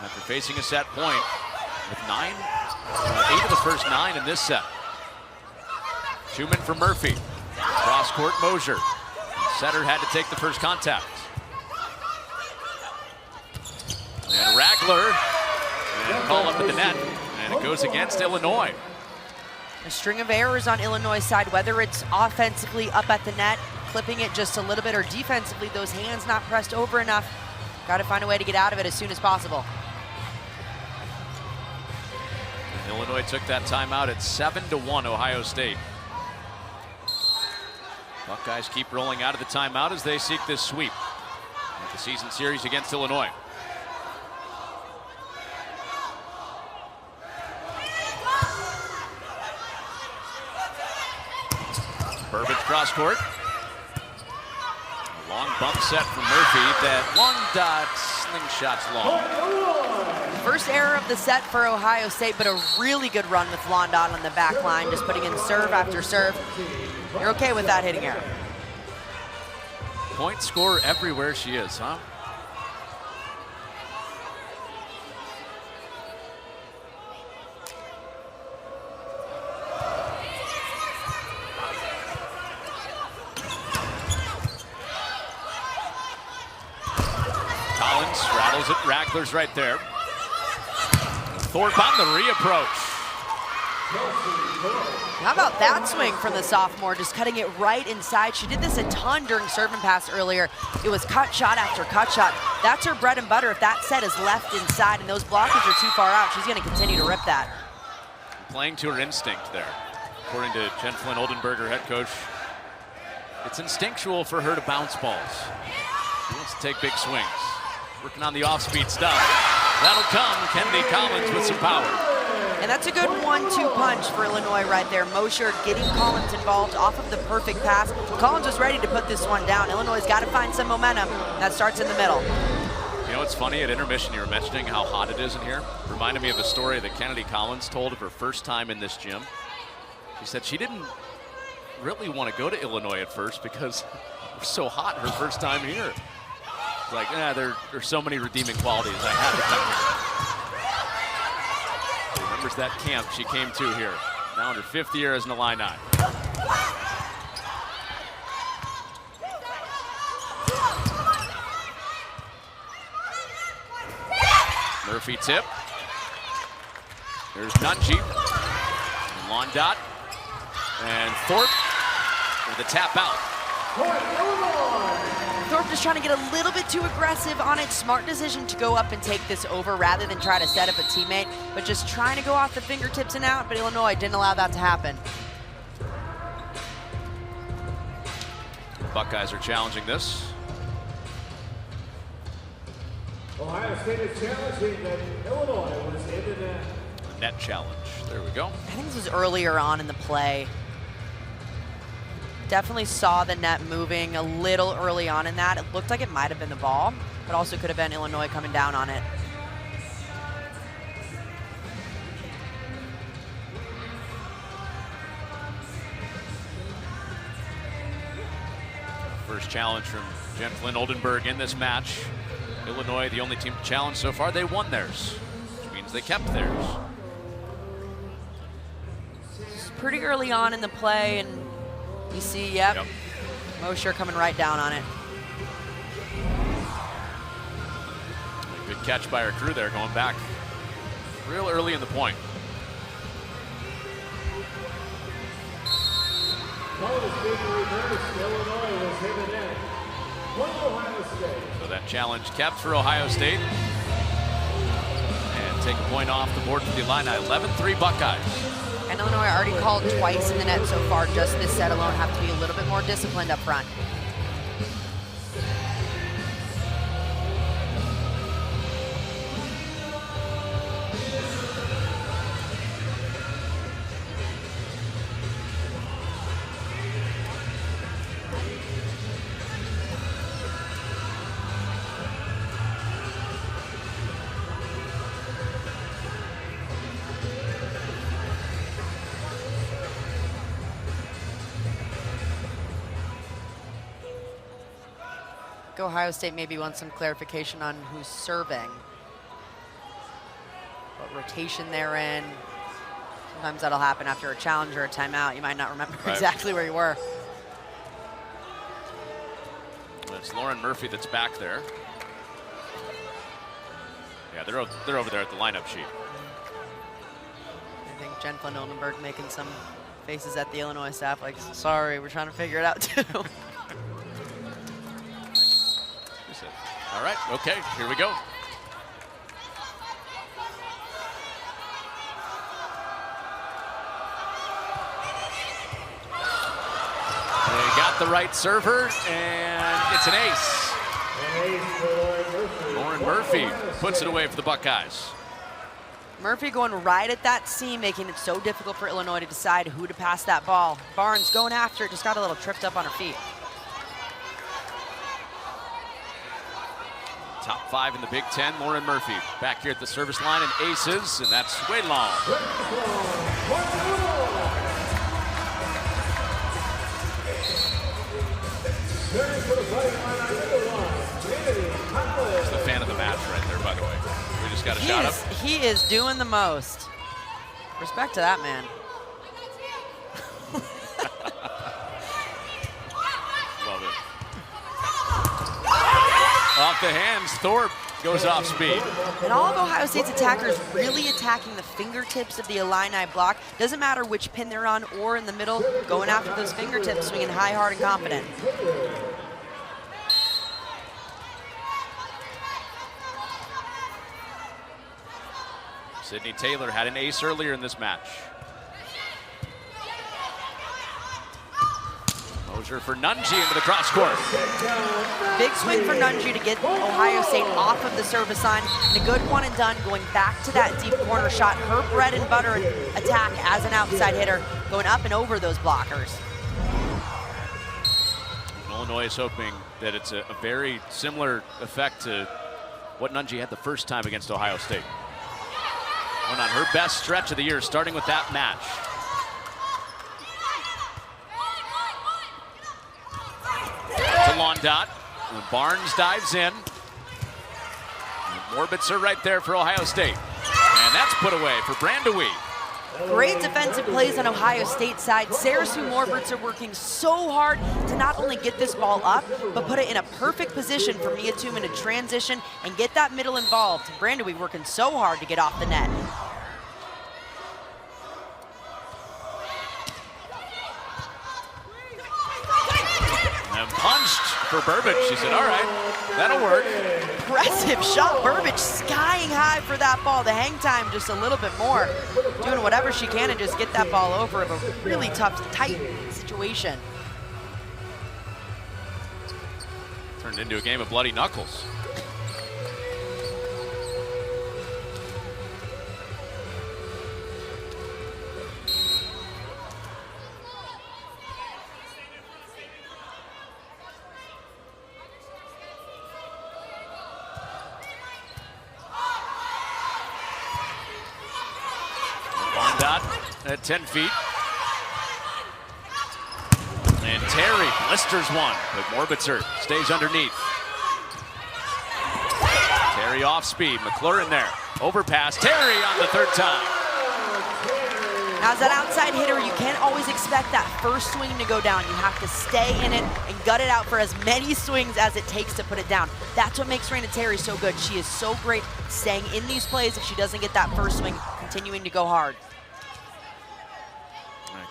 after facing a set point with 8 of the first 9 in this set. Schumann for Murphy. Cross court Mosier. Setter had to take the first contact. And Ragler, and call up at the net, and it goes against Illinois. A string of errors on Illinois' side, whether it's offensively up at the net, clipping it just a little bit, or defensively, those hands not pressed over enough. Got to find a way to get out of it as soon as possible. And Illinois took that timeout at 7-1 Ohio State. Buckeyes keep rolling out of the timeout as they seek this sweep at the season series against Illinois. Burbage cross court. A long bump set from Murphy. That long dot slingshot's long. First error of the set for Ohio State, but a really good run with London on the back line, just putting in serve after serve. You're okay with that hitting error. Point scorer everywhere she is, huh? Collins rattles it. Ragler's right there. Thorpe on the reapproach. How about that swing from the sophomore, just cutting it right inside. She did this a ton during serve and pass earlier. It was cut shot after cut shot. That's her bread and butter. If that set is left inside and those blockers are too far out, she's going to continue to rip that. Playing to her instinct there. According to Jen Flynn Oldenburger, head coach, it's instinctual for her to bounce balls. She wants to take big swings. Working on the off-speed stuff. That'll come. Kennedy Collins with some power. And that's a good 1-2 punch for Illinois right there. Mosher getting Collins involved off of the perfect pass. Collins was ready to put this one down. Illinois' got to find some momentum. That starts in the middle. You know, it's funny, at intermission you were mentioning how hot it is in here. Reminded me of a story that Kennedy Collins told of her first time in this gym. She said she didn't really want to go to Illinois at first because it was so hot her first time here. It's like, there's so many redeeming qualities. I had to come here. Remembers that camp she came to here. Now in her 5th year as an Illini. Murphy tip. There's Nunji. And Londot. And Thorpe with a tap out. Thorpe just trying to get a little bit too aggressive on it. Smart decision to go up and take this over rather than try to set up a teammate, but just trying to go off the fingertips and out, but Illinois didn't allow that to happen. Buckeyes are challenging this. Ohio State is challenging that Illinois was in the net. Net challenge. There we go. I think this was earlier on in the play. Definitely saw the net moving a little early on in that. It looked like it might have been the ball, but also could have been Illinois coming down on it. First challenge from Jen Flynn Oldenburg in this match. Illinois, the only team to challenge so far, they won theirs, which means they kept theirs. It's pretty early on in the play, and you see, yep. Mosher coming right down on it. Good catch by our crew there, going back real early in the point. Illinois was in the net. Ohio State. So that challenge kept for Ohio State. And take a point off the board for the Illini. 11-3 Buckeyes. And Illinois already called twice in the net so far. Just this set alone, have to be a little bit more disciplined up front. Ohio State maybe wants some clarification on who's serving. What rotation they're in. Sometimes that'll happen after a challenge or a timeout. You might not remember exactly where you were. It's Lauren Murphy that's back there. Yeah, they're over there at the lineup sheet. I think Jen Flynn Oldenburg making some faces at the Illinois staff like, sorry, we're trying to figure it out too. All right, okay, here we go. They got the right server, and it's an ace. Lauren Murphy puts it away for the Buckeyes. Murphy going right at that seam, making it so difficult for Illinois to decide who to pass that ball. Barnes going after it, just got a little tripped up on her feet. Top 5 in the Big Ten, Lauren Murphy back here at the service line and aces, and that's way long. He's the fan of the match right there, by the way. We just got a shot up. He is doing the most. Respect to that man. Love it. Off the hands, Thorpe goes off speed. And all of Ohio State's attackers really attacking the fingertips of the Illini block. Doesn't matter which pin they're on or in the middle, going after those fingertips, swinging high, hard, and confident. Sydney Taylor had an ace earlier in this match. Mosier for Nunji into the cross court. Big swing for Nunji to get Ohio State off of the service line. And a good one and done, going back to that deep corner shot. Her bread and butter attack as an outside hitter, going up and over those blockers. Illinois is hoping that it's a very similar effect to what Nunji had the first time against Ohio State. Went on her best stretch of the year, starting with that match. To Londot. Barnes dives in. Morbitzer right there for Ohio State. And that's put away for Brandewie. Great defensive plays on Ohio State's side. Sarah Sue Morbitzer working so hard to not only get this ball up, but put it in a perfect position for Mia Tooman to transition and get that middle involved. Brandewie working so hard to get off the net. And punched for Burbage. She said, all right, that'll work. Impressive shot. Burbage skying high for that ball. The hang time just a little bit more. Doing whatever she can to just get that ball over of a really tough, tight situation. Turned into a game of bloody knuckles. At 10 feet. And Terry blisters one, but Morbitzer stays underneath. Terry off speed, McLaurin there. Overpass, Terry on the third time. Now as that outside hitter, you can't always expect that first swing to go down. You have to stay in it and gut it out for as many swings as it takes to put it down. That's what makes Raina Terry so good. She is so great staying in these plays if she doesn't get that first swing, continuing to go hard.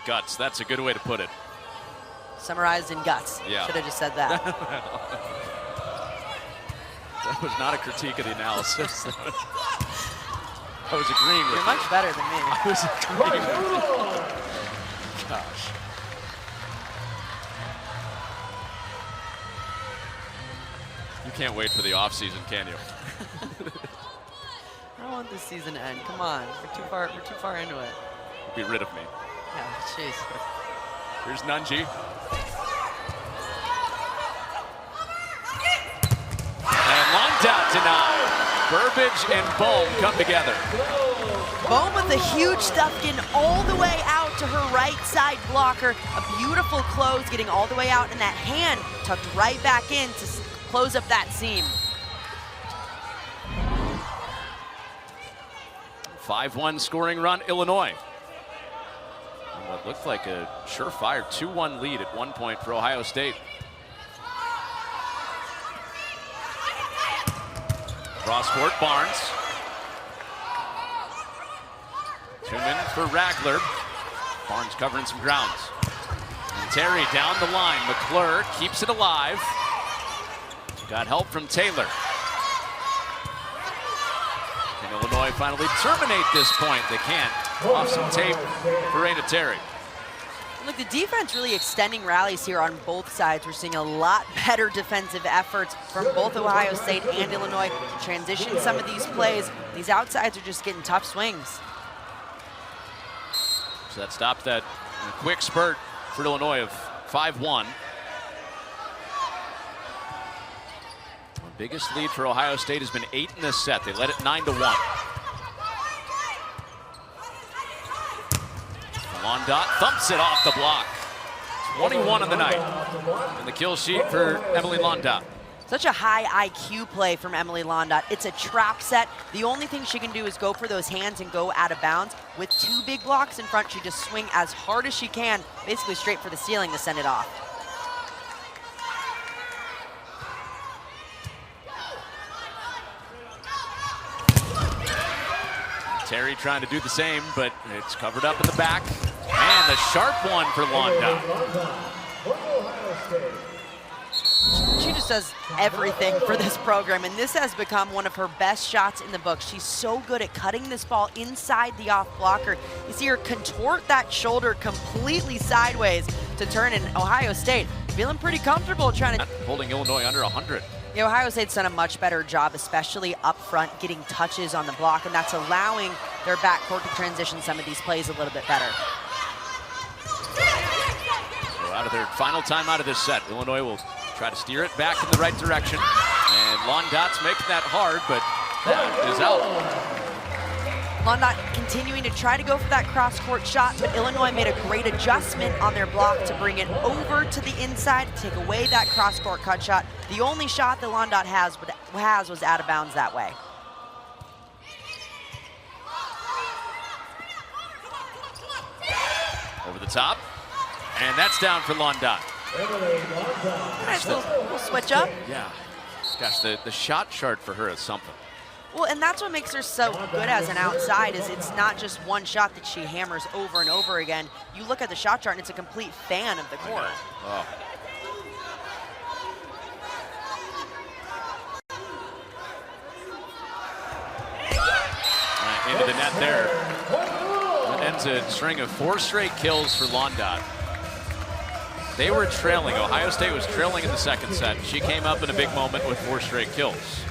Guts, that's a good way to put it. Summarized in guts. Yeah. Should have just said that. That was not a critique of the analysis. I was agreeing with you. You're much better than me. I was agreeing with you. Gosh. You can't wait for the off season, can you? I don't want this season to end. Come on, we're too far into it. Be rid of me. Yeah, jeez. Here's Nunji. And Londot denied. Burbage and Bohm come together. Bohm with the huge stuff getting all the way out to her right side blocker. A beautiful close getting all the way out, and that hand tucked right back in to close up that seam. 5-1 scoring run, Illinois. And what looked like a surefire 2-1 lead at one point for Ohio State. Cross court, Barnes. 2 men for Ragler. Barnes covering some grounds. And Terry down the line. McClure keeps it alive. Got help from Taylor. Can Illinois finally terminate this point? They can't. Off some tape for Raina Terry. Look, the defense really extending rallies here on both sides. We're seeing a lot better defensive efforts from both Ohio State and Illinois to transition some of these plays. These outsides are just getting tough swings. So that stopped that quick spurt for Illinois of 5-1. The biggest lead for Ohio State has been 8 in this set. They led it 9-1. Londot thumps it off the block. 21 on the night. And the kill sheet for Emily Londot. Such a high IQ play from Emily Londot. It's a trap set. The only thing she can do is go for those hands and go out of bounds. With 2 big blocks in front, she just swing as hard as she can, basically straight for the ceiling to send it off. Terry trying to do the same, but it's covered up in the back. And the sharp one for Londot. She just does everything for this program, and this has become one of her best shots in the book. She's so good at cutting this ball inside the off blocker. You see her contort that shoulder completely sideways to turn in. Ohio State feeling pretty comfortable trying to... Holding Illinois under 100. Yeah, Ohio State's done a much better job, especially up front, getting touches on the block, and that's allowing their backcourt to transition some of these plays a little bit better. So out of their final time out of this set, Illinois will try to steer it back in the right direction. And Londot's making that hard, but that is out. Londot continuing to try to go for that cross-court shot, but Illinois made a great adjustment on their block to bring it over to the inside, take away that cross-court cut shot. The only shot that Londot has was out of bounds that way. Over the top, and that's down for Londot. Nice little switch up. Yeah, gosh, the shot chart for her is something. Well, and that's what makes her so good as an outside, is it's not just one shot that she hammers over and over again. You look at the shot chart and it's a complete fan of the court. Oh. Right, into the net there. That ends a string of 4 straight kills for Londot. They were trailing. Ohio State was trailing in the second set. She came up in a big moment with 4 straight kills.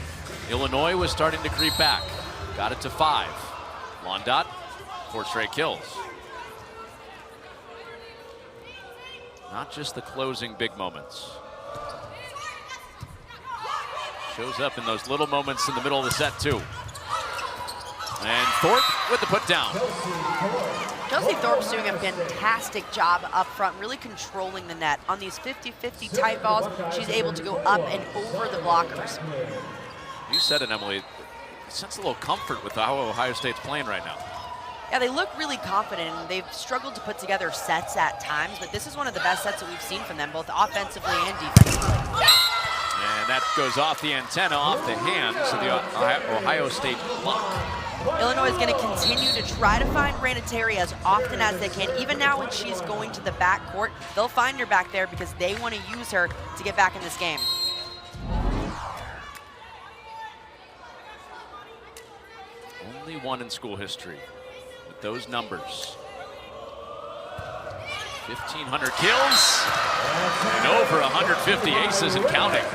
Illinois was starting to creep back. Got it to 5. Londot, 4 straight kills. Not just the closing big moments. Shows up in those little moments in the middle of the set too. And Thorpe with the put down. Chelsea Thorpe's doing a fantastic job up front, really controlling the net. On these 50-50 tight balls, she's able to go up and over the blockers. You said it, Emily. Sense a little comfort with how Ohio State's playing right now. Yeah, they look really confident, and they've struggled to put together sets at times, but this is one of the best sets that we've seen from them, both offensively and defensively. And that goes off the antenna, off the hands of the Ohio State block. Illinois is going to continue to try to find Raina Terry as often as they can. Even now when she's going to the back court, they'll find her back there because they want to use her to get back in this game. Only one in school history with those numbers. 1,500 kills and over 150 aces and counting.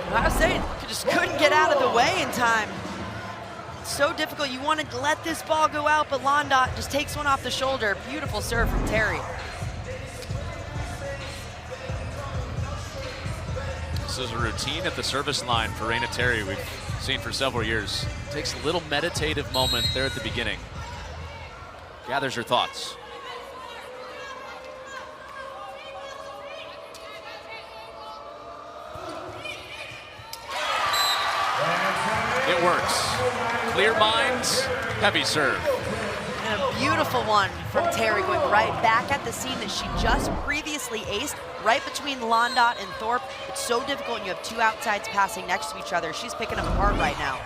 Ohio State just couldn't get out of the way in time. It's so difficult. You want to let this ball go out, but Londot just takes one off the shoulder. Beautiful serve from Terry. This is a routine at the service line for Raina Terry we've seen for several years. Takes a little meditative moment there at the beginning. Gathers her thoughts. it works. Clear minds, heavy serve. And a beautiful one from Terry, going right back at the scene that she just previously aced, right between Londot and Thorpe. It's so difficult when you have two outsides passing next to each other. She's picking them apart right now.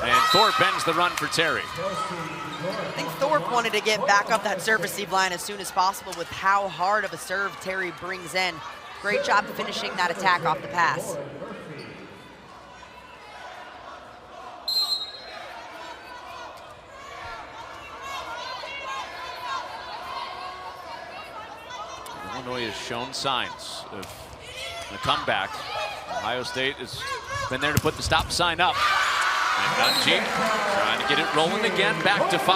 And Thorpe ends the run for Terry. I think Thorpe wanted to get back up that serve receive line as soon as possible with how hard of a serve Terry brings in. Great job finishing that attack off the pass. Illinois has shown signs of a comeback. Ohio State has been there to put the stop sign up. And Nunji trying to get it rolling again, back to 5.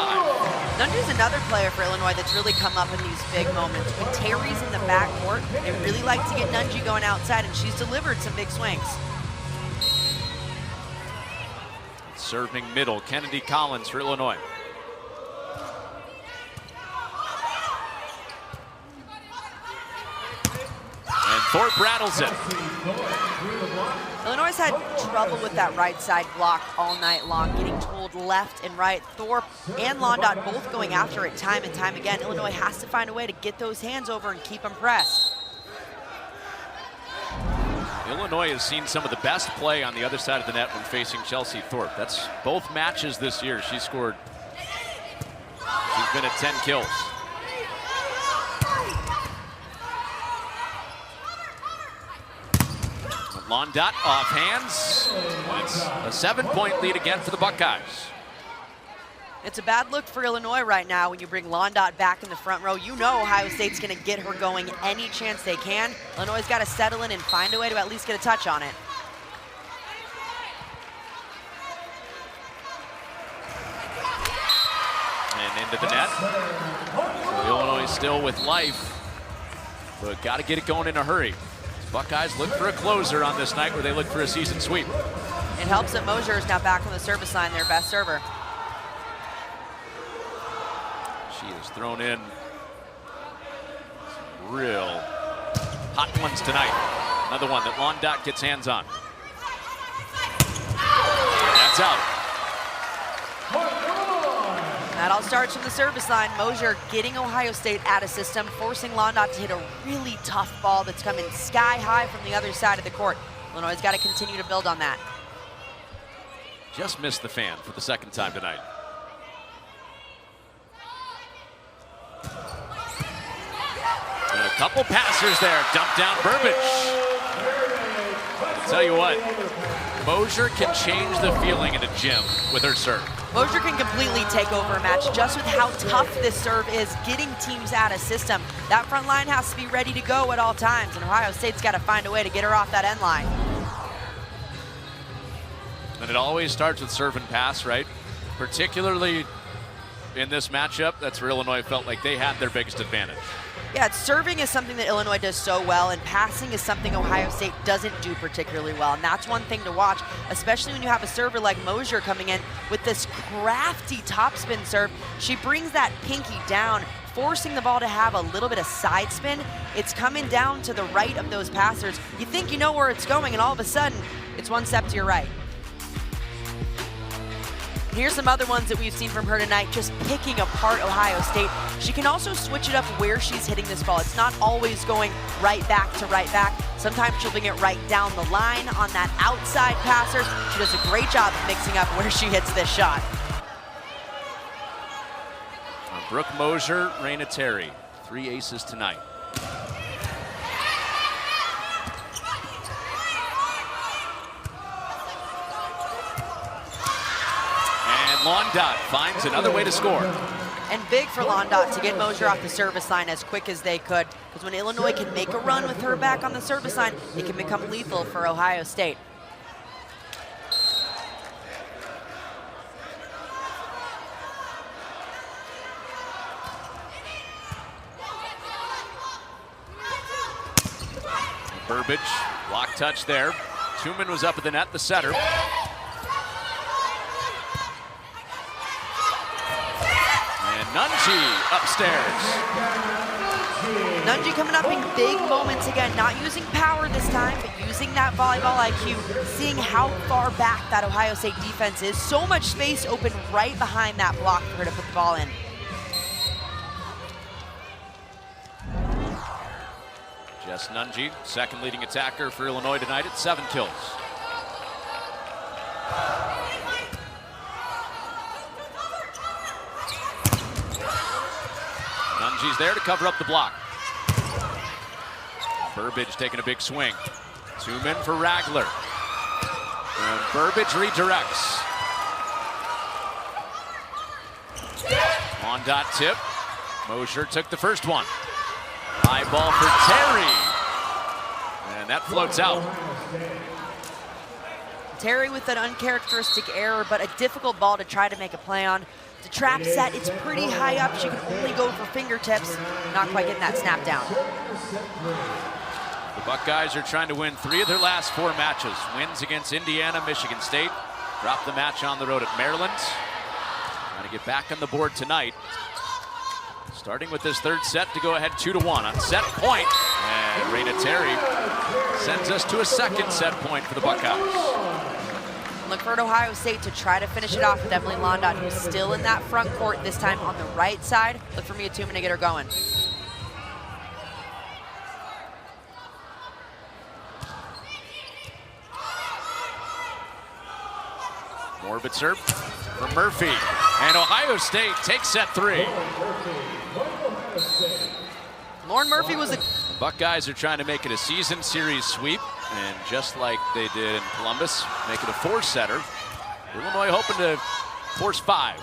Nunji's another player for Illinois that's really come up in these big moments. When Terry's in the backcourt, they really like to get Nunji going outside, and she's delivered some big swings. Serving middle, Kennedy Collins for Illinois. And Thorpe rattles it. Illinois has had trouble with that right side block all night long, getting told left and right. Thorpe and Londot both going after it time and time again. Illinois has to find a way to get those hands over and keep them pressed. Illinois has seen some of the best play on the other side of the net when facing Chelsea Thorpe. That's both matches this year. She's scored. She's been at 10 kills. Londot off hands. It's a 7-point lead again for the Buckeyes. It's a bad look for Illinois right now when you bring Londot back in the front row. You know Ohio State's going to get her going any chance they can. Illinois' got to settle in and find a way to at least get a touch on it. And into the net. So Illinois still with life, but got to get it going in a hurry. Buckeyes look for a closer on this night where they look for a season sweep. It helps that Mosier is now back on the service line, their best server. She has thrown in some real hot ones tonight. Another one that Londot gets hands on. That's out. That all starts from the service line. Mosier getting Ohio State out of system, forcing Londot to hit a really tough ball that's coming sky high from the other side of the court. Illinois has got to continue to build on that. Just missed the fan for the second time tonight. And a couple passers there. Dump down Burbage. I'll tell you what, Mosier can change the feeling in a gym with her serve. Mosier can completely take over a match just with how tough this serve is, getting teams out of system. That front line has to be ready to go at all times, and Ohio State's got to find a way to get her off that end line. And it always starts with serve and pass, right? Particularly in this matchup, that's where Illinois felt like they had their biggest advantage. Yeah, serving is something that Illinois does so well, and passing is something Ohio State doesn't do particularly well. And that's one thing to watch, especially when you have a server like Mosier coming in with this crafty topspin serve. She brings that pinky down, forcing the ball to have a little bit of side spin. It's coming down to the right of those passers. You think you know where it's going, and all of a sudden, it's one step to your right. Here's some other ones that we've seen from her tonight, just picking apart Ohio State. She can also switch it up where she's hitting this ball. It's not always going right back to right back. Sometimes she'll bring it right down the line on that outside passer. She does a great job of mixing up where she hits this shot. Brooke Mosier, Raina Terry, 3 aces tonight. Londot finds another way to score. And big for Londot to get Mosier off the service line as quick as they could, because when Illinois can make a run with her back on the service line, it can become lethal for Ohio State. Burbage, block touch there. Tuman was up at the net, the setter. And Nunji Nunji upstairs. Nunji coming up in big moments again, not using power this time, but using that volleyball IQ, seeing how far back that Ohio State defense is. So much space open right behind that block for her to put the ball in. Jess Nunji, second leading attacker for Illinois tonight at 7 kills. Nunji's there to cover up the block. Burbage taking a big swing. 2 men for Ragler. And Burbage redirects. On dot tip. Mosher took the first one. High ball for Terry. And that floats out. Terry with an uncharacteristic error, but a difficult ball to try to make a play on. The trap set, it's pretty high up. She can only go for fingertips. Not quite getting that snap down. The Buckeyes are trying to win 3 of their last 4 matches. Wins against Indiana, Michigan State. Dropped the match on the road at Maryland. Trying to get back on the board tonight. Starting with this third set to go ahead 2-1 on set point. And Raina Terry sends us to a second set point for the Buckeyes. Look for Ohio State to try to finish it off with Emily Londot, who's still in that front court, this time on the right side. Look for Mia Tumen to get her going. Morbitzer for Murphy. And Ohio State takes set 3. Lauren Murphy was a... The Buckeyes are trying to make it a season series sweep. And just like they did in Columbus, make it a 4-setter. Illinois hoping to force 5,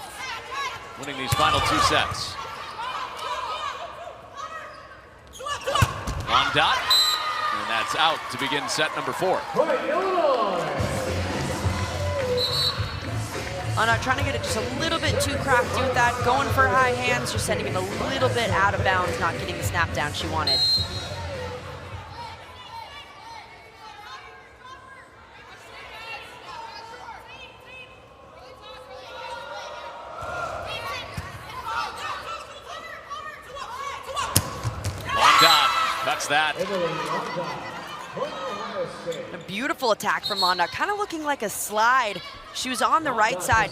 winning these final 2 sets. On dot, and that's out to begin set number 4. Londot trying to get it just a little bit too crafty with that, going for high hands, just sending it a little bit out of bounds, not getting the snap down she wanted. Cuts that. A beautiful attack from Londot, kind of looking like a slide. She was on the right side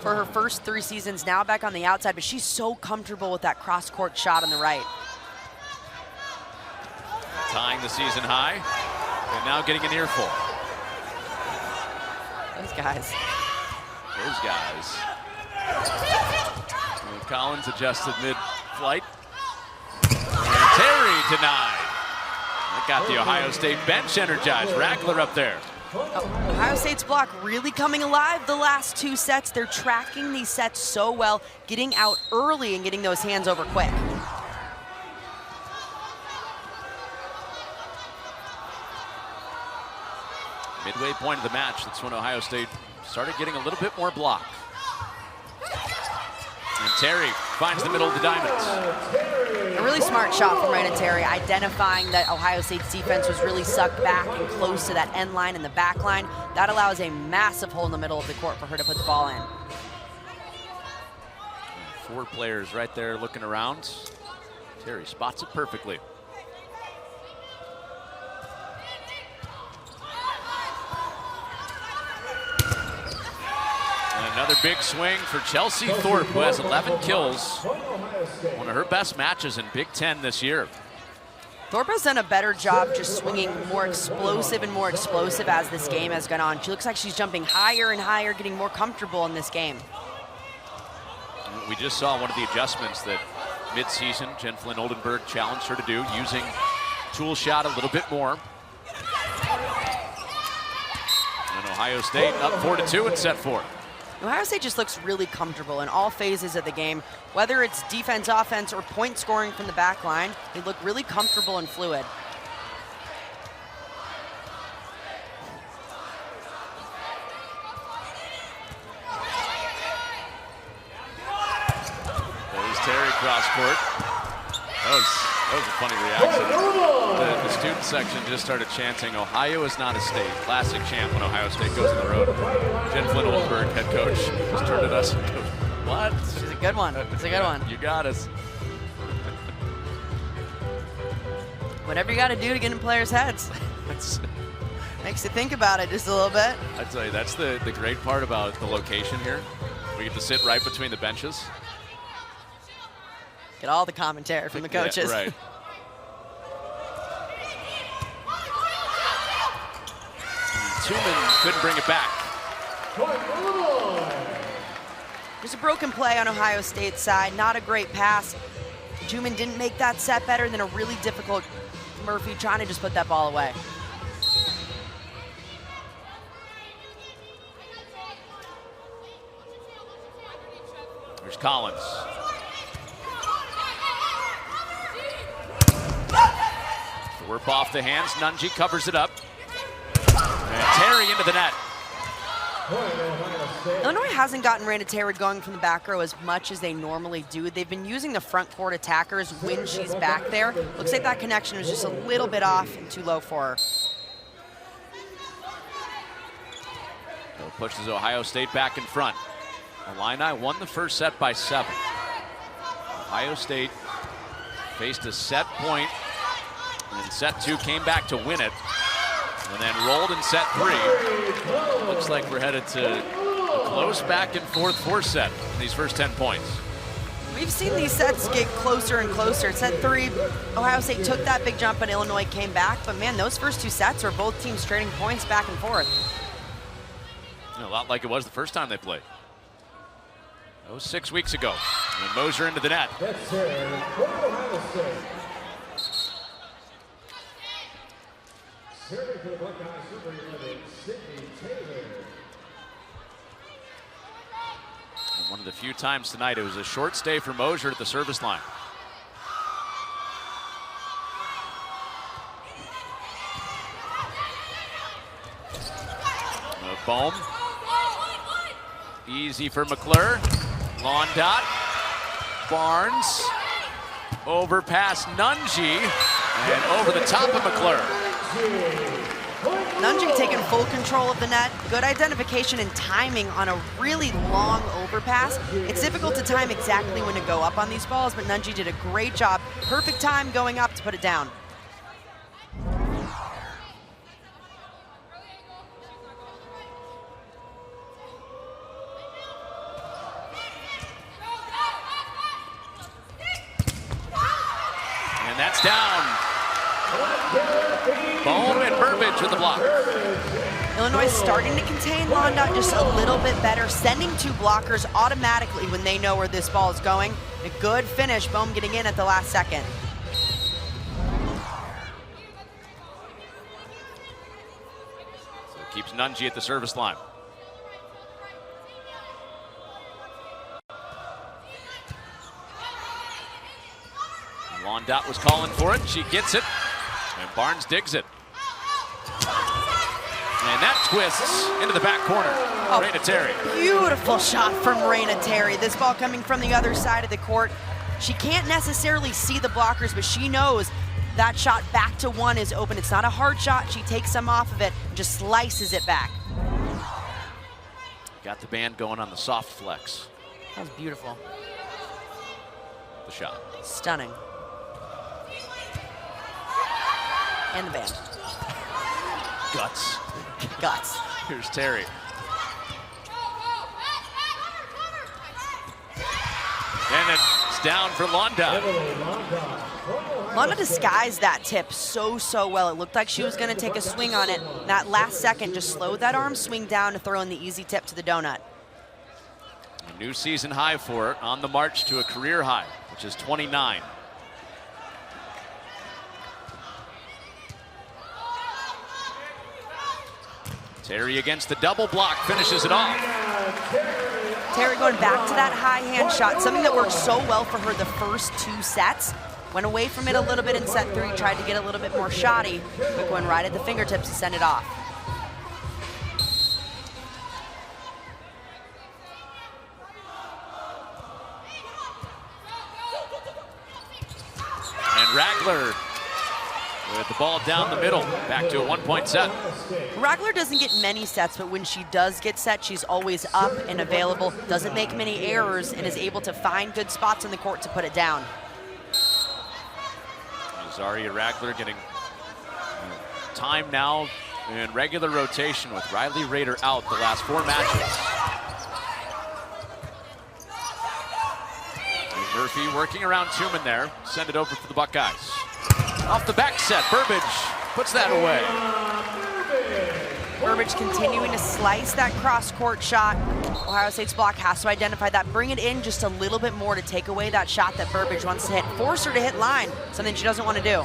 for her first 3 seasons, now back on the outside, but she's so comfortable with that cross-court shot on the right. Tying the season high, and now getting an earful. Those guys. And Collins adjusted mid-flight. Terry denied. That got the Ohio State bench energized. Ragler up there. Ohio State's block really coming alive the last 2 sets. They're tracking these sets so well, getting out early and getting those hands over quick. Midway point of the match, that's when Ohio State started getting a little bit more block. And Terry finds the middle of the diamonds. A really smart shot from Raina Terry, identifying that Ohio State's defense was really sucked back and close to that end line and the back line. That allows a massive hole in the middle of the court for her to put the ball in. 4 players right there looking around. Terry spots it perfectly. Another big swing for Chelsea Thorpe, who has 11 kills. One of her best matches in Big Ten this year. Thorpe has done a better job just swinging more explosive and more explosive as this game has gone on. She looks like she's jumping higher and higher, getting more comfortable in this game. We just saw one of the adjustments that mid-season Jen Flynn Oldenburg challenged her to do, using tool shot a little bit more. And Ohio State up 4-2 in set 4. Ohio State just looks really comfortable in all phases of the game. Whether it's defense, offense, or point scoring from the back line, they look really comfortable and fluid. There's Terry cross court. That was a funny reaction. The student section just started chanting, "Ohio is not a state." Classic chant when Ohio State goes on the road. Jen Flynn Oldenburg, head coach, just turned at us and goes, What? It's a good one. It's a good one. You got us. Whatever you got to do to get in players' heads. Makes you think about it just a little bit. I tell you, that's the great part about the location here. We get to sit right between the benches. Get all the commentary from the coaches. Yeah, right. Tumen couldn't bring it back. There's a broken play on Ohio State's side. Not a great pass. Tumen didn't make that set better than a really difficult Murphy trying to just put that ball away. There's Collins. Warp off the hands. Nunji covers it up. And Terry into the net. Illinois hasn't gotten Raina Terry going from the back row as much as they normally do. They've been using the front court attackers when she's back there. Looks like that connection was just a little bit off and too low for her. So pushes Ohio State back in front. Illini won the first set by 7. Ohio State faced a set point, and in set 2 came back to win it, and then rolled in set 3. Looks like we're headed to a close back and forth 4 set in these first 10 points. We've seen these sets get closer and closer. Set 3, Ohio State took that big jump and Illinois came back, but man, those first 2 sets were both teams trading points back and forth. A lot like it was the first time they played. That was 6 weeks ago. And Moser into the net. That's for Ohio State. Serving for the Buckeyes, number 11, Sydney Taylor. And one of the few times tonight it was a short stay for Moser at the service line. Bohm. Easy for McClure. Long dot. Barnes. Over past Nunji. And over the top of McClure. Nunji taking full control of the net. Good identification and timing on a really long overpass. It's difficult to time exactly when to go up on these balls, but Nunji did a great job. Perfect time going up to put it down. And that's down. Bohm and Burbage with the block. Illinois starting to contain Londot just a little bit better, sending 2 blockers automatically when they know where this ball is going. A good finish, Bohm getting in at the last second. So it keeps Nunji at the service line. Londot was calling for it. She gets it. And Barnes digs it. And that twists into the back corner. Raina Terry. Beautiful shot from Raina Terry. This ball coming from the other side of the court. She can't necessarily see the blockers, but she knows that shot back to 1 is open. It's not a hard shot. She takes some off of it and just slices it back. Got the band going on the soft flex. That was beautiful. The shot. Stunning. And the band. Guts. Guts. Here's Terry. And it's down for Londot. Londot disguised that tip so well. It looked like she was going to take a swing on it. That last second just slowed that arm swing down to throw in the easy tip to the donut. A new season high for her on the march to a career high, which is 29. Terry against the double block, finishes it off. Terry going back to that high hand shot, something that worked so well for her the first 2 sets. Went away from it a little bit in set 3, tried to get a little bit more shotty, but going right at the fingertips to send it off. And Ragler with the ball down the middle. Back to a 1-point set. Ragler doesn't get many sets, but when she does get set, she's always up and available, doesn't make many errors, and is able to find good spots on the court to put it down. Zaria Ragler getting time now in regular rotation with Riley Rader out the last 4 matches. And Murphy working around Tuman there. Send it over for the Buckeyes. Off the back set, Burbage puts that away. Burbage continuing to slice that cross-court shot. Ohio State's block has to identify that, bring it in just a little bit more to take away that shot that Burbage wants to hit. Force her to hit line, something she doesn't want to do.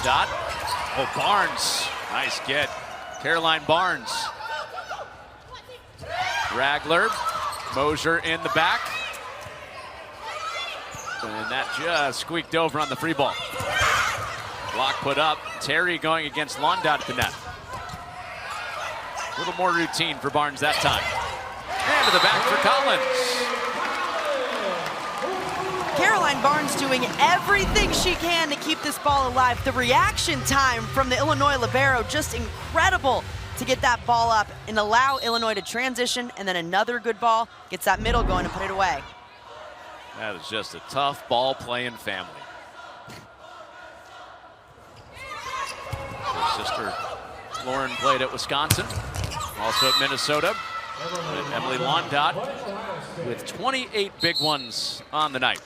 Dot. Oh, Barnes. Nice get. Caroline Barnes. Ragler. Mosier in the back. And that just squeaked over on the free ball. Block put up. Terry going against Londot at the net. A little more routine for Barnes that time. And to the back for Collins. Caroline Barnes doing everything she can to keep this ball alive. The reaction time from the Illinois libero, just incredible to get that ball up and allow Illinois to transition, and then another good ball gets that middle going and put it away. That is just a tough ball playing family. Her sister Lauren played at Wisconsin, also at Minnesota. And Emily Londot with 28 big ones on the night.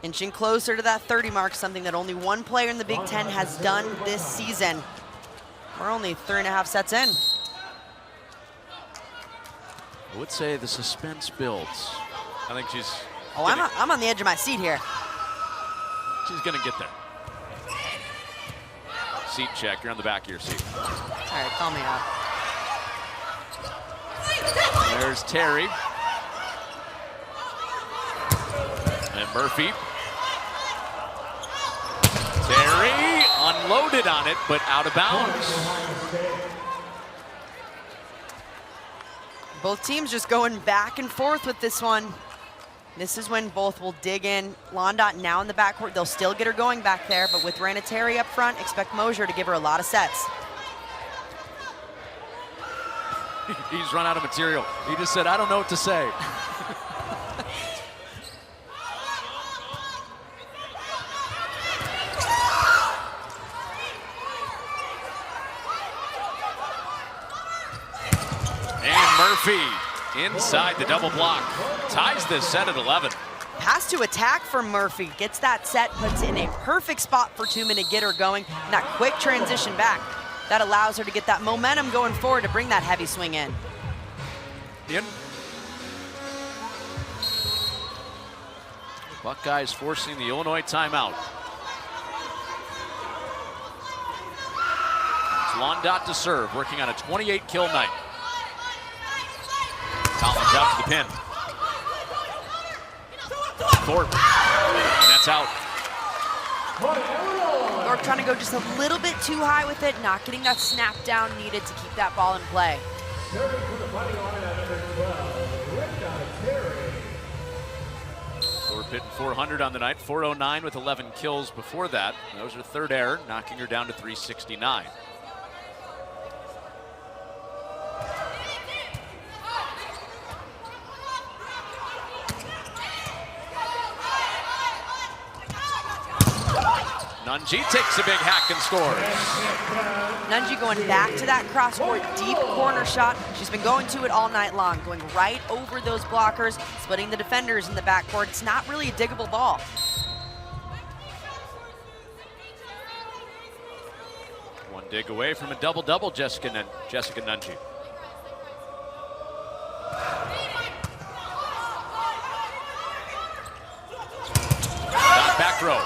Inching closer to that 30 mark, something that only one player in the Big Ten has done this season. We're only 3.5 sets in. I would say the suspense builds. I think she's... Oh, I'm on the edge of my seat here. She's gonna get there. Seat check, you're on the back of your seat. All right, call me out. There's Terry. And Murphy. Terry unloaded on it, but out of bounds. Both teams just going back and forth with this one. This is when both will dig in. Londot now in the backcourt. They'll still get her going back there, but with Raina Terry up front, expect Mosier to give her a lot of sets. He's run out of material. He just said, I don't know what to say. And Murphy inside the double block. Ties this set at 11. Pass to attack for Murphy. Gets that set, puts in a perfect spot for Tuman to get her going. And that quick transition back. That allows her to get that momentum going forward to bring that heavy swing in. Buckeyes forcing the Illinois timeout. It's Londot to serve, working on a 28-kill night. Collins out to the pin. Thorpe, and that's out. Thorpe trying to go just a little bit too high with it, not getting that snap down needed to keep that ball in play. Thorpe hitting 400 on the night, 409 with 11 kills before that. That was her third error, knocking her down to 369. Nunji takes a big hack and scores. Nunji going back to that cross-court deep corner shot. She's been going to it all night long, going right over those blockers, splitting the defenders in the backcourt. It's not really a diggable ball. One dig away from a double-double, Jessica Nunji. Got back row.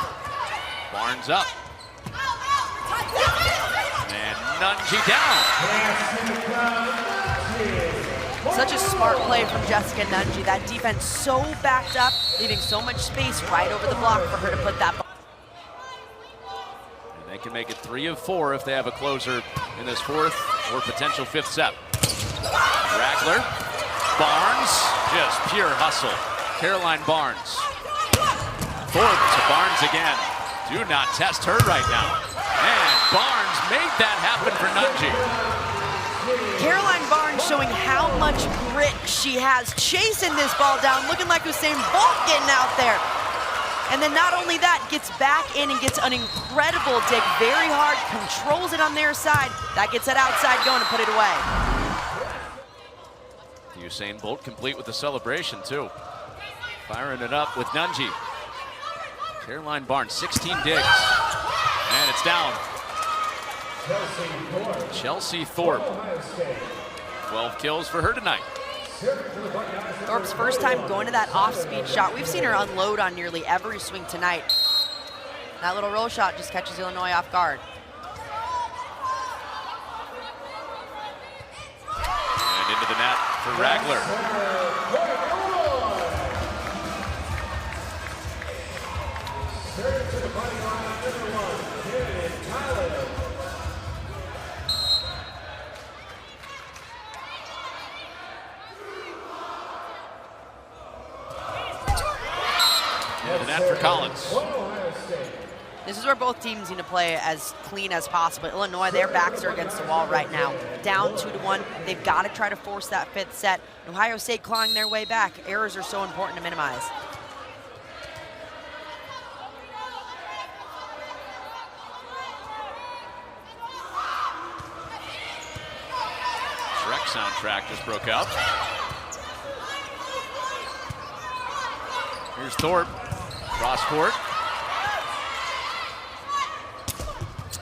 Barnes up. And Nunji down. Such a smart play from Jessica Nunji. That defense so backed up, leaving so much space right over the block for her to put that ball. They can make it 3 of 4 if they have a closer in this 4th or potential 5th set. Ragler, Barnes, just pure hustle. Caroline Barnes. Thorpe to Barnes again. Do not test her right now. And Barnes made that happen for Nunji. Caroline Barnes showing how much grit she has, chasing this ball down, looking like Usain Bolt getting out there. And then not only that, gets back in and gets an incredible dig, very hard, controls it on their side. That gets it outside going to put it away. Usain Bolt complete with the celebration too. Firing it up with Nunji. Caroline Barnes, 16 digs. And it's down. Chelsea Thorpe. 12 kills for her tonight. Thorpe's first time going to that off-speed shot. We've seen her unload on nearly every swing tonight. That little roll shot just catches Illinois off guard. And into the net for Ragler. And that for Collins. This is where both teams need to play as clean as possible. Illinois, their backs are against the wall right now. Down 2-1. They've got to try to force that 5th set. Ohio State clawing their way back. Errors are so important to minimize. Shrek soundtrack just broke out. Here's Thorpe. Cross court.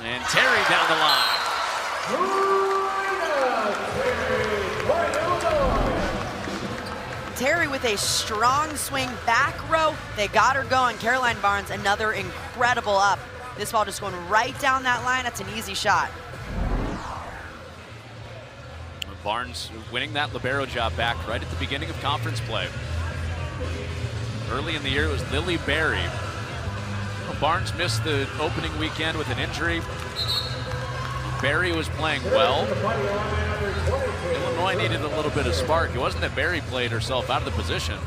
And Terry down the line. Terry with a strong swing, back row. They got her going. Caroline Barnes, another incredible up. This ball just going right down that line. That's an easy shot. Barnes winning that libero job back right at the beginning of conference play. Early in the year, it was Lily Berry. Barnes missed the opening weekend with an injury. Berry was playing well. Illinois needed a little bit of spark. It wasn't that Berry played herself out of the position.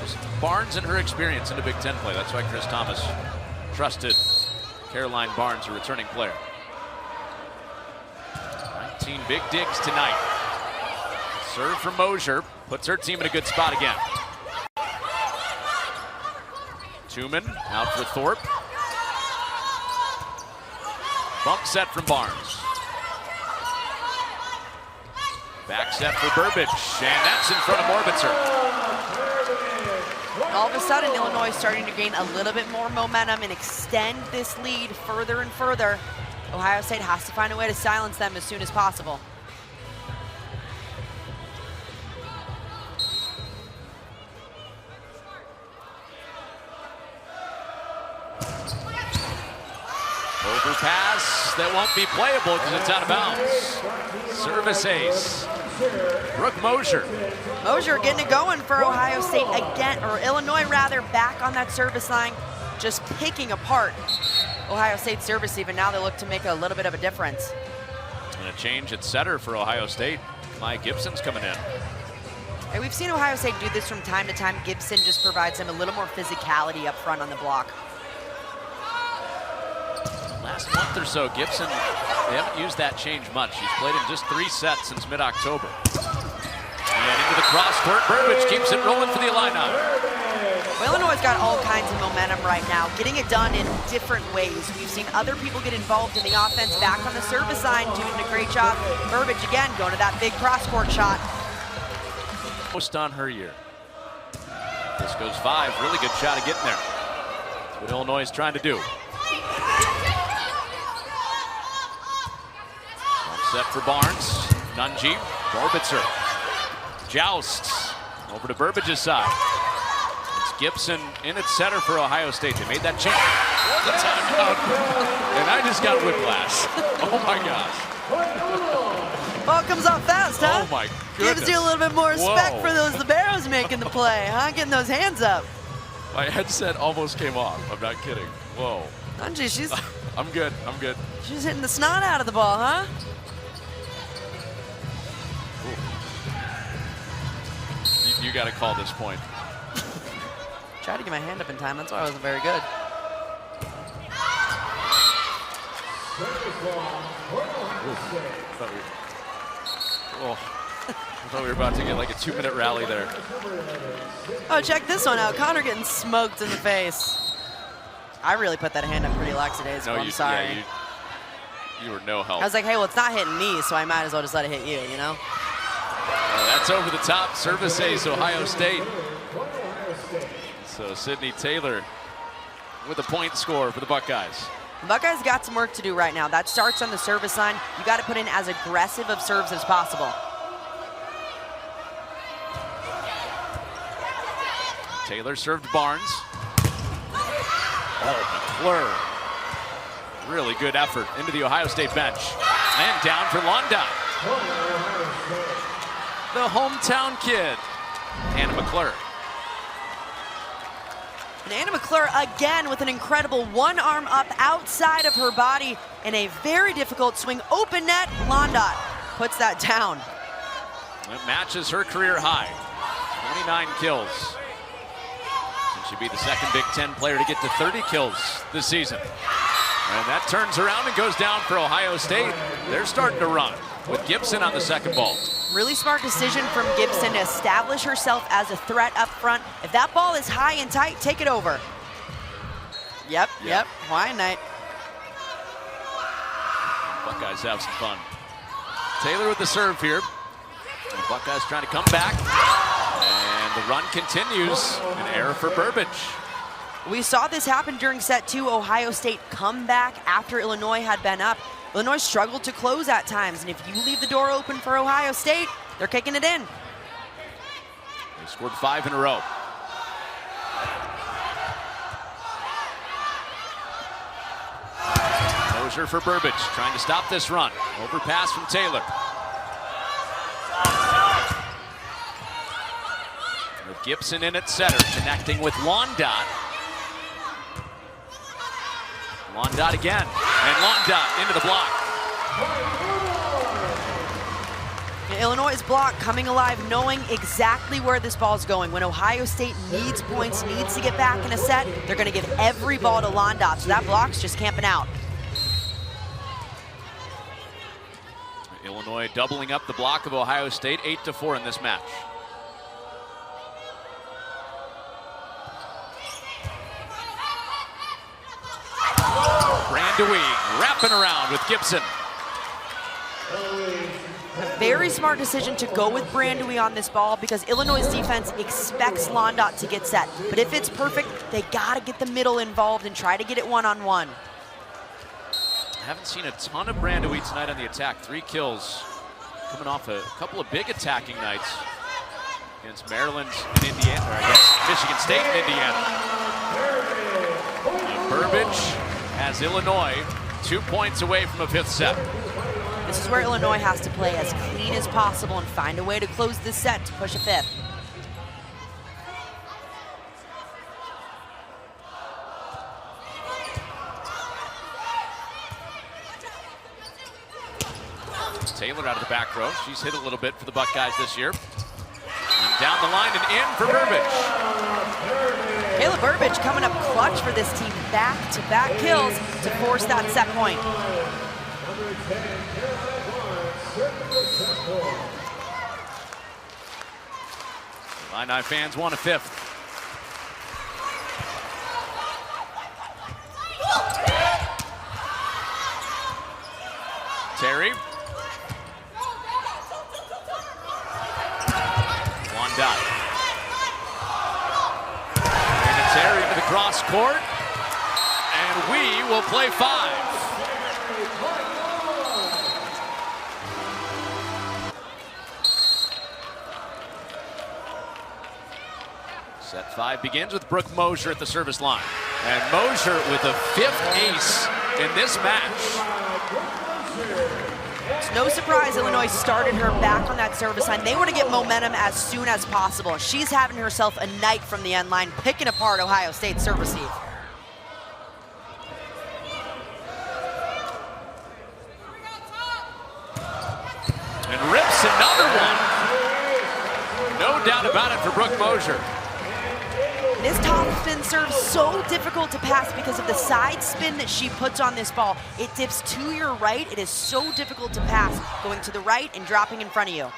Just Barnes and her experience into Big Ten play. That's why Chris Thomas trusted Caroline Barnes, a returning player. 19 big digs tonight. Serve from Mosier. Puts her team in a good spot again. Tuman out for Thorpe. Bump set from Barnes. Back set for Burbage, and that's in front of Morbitzer. All of a sudden, Illinois is starting to gain a little bit more momentum and extend this lead further and further. Ohio State has to find a way to silence them as soon as possible. Overpass that won't be playable because it's out of bounds. Service ace. Brooke Mosier. Mosier getting it going for Ohio State again, or Illinois rather, back on that service line, just picking apart Ohio State's service even. Now they look to make a little bit of a difference. And a change at setter for Ohio State. Maya Gibson's coming in. And we've seen Ohio State do this from time to time. Gibson just provides them a little more physicality up front on the block. Last month or so, Gibson, they haven't used that change much. She's played in just 3 sets since mid-October. And into the cross court, Burbage keeps it rolling for the Illini. Well, Illinois got all kinds of momentum right now, getting it done in different ways. We've seen other people get involved in the offense, back on the service line, doing a great job. Burbage again going to that big cross court shot. Most on her year. This goes 5, really good shot of getting there. That's what Illinois is trying to do. Set for Barnes. Nunji. Morbitzer. Jousts. Over to Burbage's side. It's Gibson in at center for Ohio State. They made that change. The timeout. And I just got whiplash. Oh my gosh. Ball comes off fast, huh? Oh my goodness. Gives you a little bit more respect Whoa. for those liberos making the play, huh? Getting those hands up. My headset almost came off. I'm not kidding. Whoa. Nunji, she's I'm good. I'm good. She's hitting the snot out of the ball, huh? You got to call this point. Tried to get my hand up in time. That's why I wasn't very good. I thought we were about to get like a 2-minute rally there. Oh, check this one out. Connor getting smoked in the face. I really put that hand up pretty lackadaisical. I'm sorry. Yeah, you were no help. I was like, hey, well, it's not hitting me, so I might as well just let it hit you, you know? That's over the top. Service ace, Ohio State. So Sydney Taylor with a point score for the Buckeyes. The Buckeyes got some work to do right now. That starts on the service line. You got to put in as aggressive of serves as possible. Taylor served Barnes. Oh, McClure. Really good effort into the Ohio State bench. And down for London. The hometown kid, Anna McClure. And Anna McClure again with an incredible one arm up outside of her body in a very difficult swing. Open net, Londot puts that down. It matches her career high, 29 kills. And she'd be the second Big Ten player to get to 30 kills this season. And that turns around and goes down for Ohio State. They're starting to run with Gibson on the second ball. Really smart decision from Gibson to establish herself as a threat up front. If that ball is high and tight, take it over. Yep. Hawaiian night. Buckeyes have some fun. Taylor with the serve here. The Buckeyes trying to come back. And the run continues. An error for Burbage. We saw this happen during set 2. Ohio State come back after Illinois had been up. Illinois struggled to close at times, and if you leave the door open for Ohio State, they're kicking it in. They scored 5 in a row. Moser for Burbage, trying to stop this run. Overpass from Taylor. With Gibson in at center, connecting with Londot. Londot again, and Londot into the block. Illinois' block coming alive, knowing exactly where this ball's going. When Ohio State needs points, needs to get back in a set, they're going to give every ball to Londot, so that block's just camping out. Illinois doubling up the block of Ohio State, 8-4 in this match. Brandewee wrapping around with Gibson. A very smart decision to go with Brandewee on this ball because Illinois' defense expects Londot to get set. But if it's perfect, they got to get the middle involved and try to get it one-on-one. I haven't seen a ton of Brandewee tonight on the attack. 3 kills coming off a couple of big attacking nights against Maryland and Indiana, or I guess Michigan State and Indiana. And Burbage has Illinois 2 points away from a 5th set. This is where Illinois has to play as clean as possible and find a way to close this set to push a 5th. Taylor out of the back row. She's hit a little bit for the Buckeyes this year. And down the line and in for Burbage. Kayla Burbage coming up clutch for this team. Back-to-back kills to force that set point. Illini fans want a 5th. Terry. Londot. And Terry into the cross court. And we will play 5. Set 5 begins with Brooke Mosier at the service line. And Mosier with a 5th ace in this match. It's no surprise Illinois started her back on that service line. They want to get momentum as soon as possible. She's having herself a night from the end line, picking apart Ohio State's service heat. No doubt about it for Brooke Mosier. This top spin serve so difficult to pass because of the side spin that she puts on this ball. It dips to your right. It is so difficult to pass, going to the right and dropping in front of you.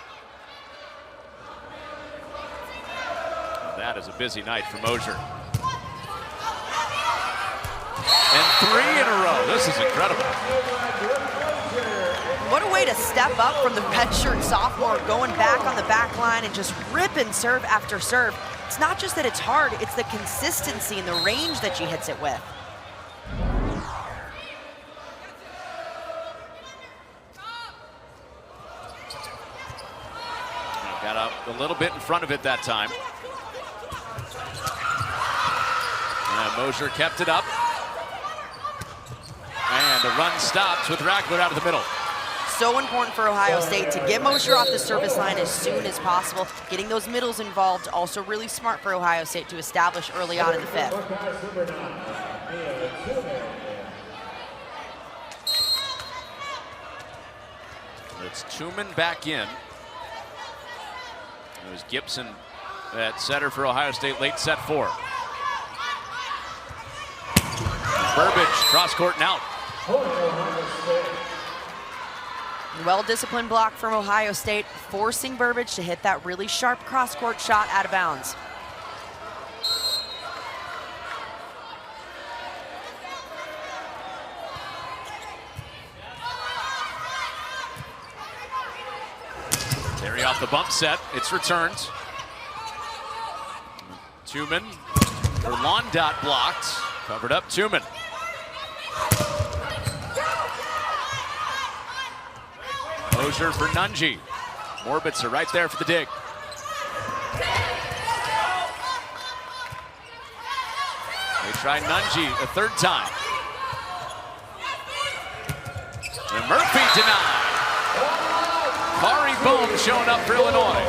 That is a busy night for Mosier. And 3 in a row. This is incredible. What a way to step up from the redshirt sophomore, going back on the back line and just ripping serve after serve. It's not just that it's hard, it's the consistency and the range that she hits it with. Got up a little bit in front of it that time. And Mosier kept it up. And the run stops with Rackler out of the middle. So important for Ohio State to get Mosier off the service line as soon as possible. Getting those middles involved, also really smart for Ohio State to establish early on in the fifth. It's Tuman back in. It was Gibson at setter for Ohio State late set 4. Burbage cross court and out. Well-disciplined block from Ohio State, forcing Burbage to hit that really sharp cross-court shot out of bounds. Terry off the bump set, it's returned. Tuman, for Londot blocked, covered up Tuman. Mosier for Nunji. Morbitzer right there for the dig. They try Nunji a 3rd time. And Murphy denied. Kari Bohm showing up for Illinois.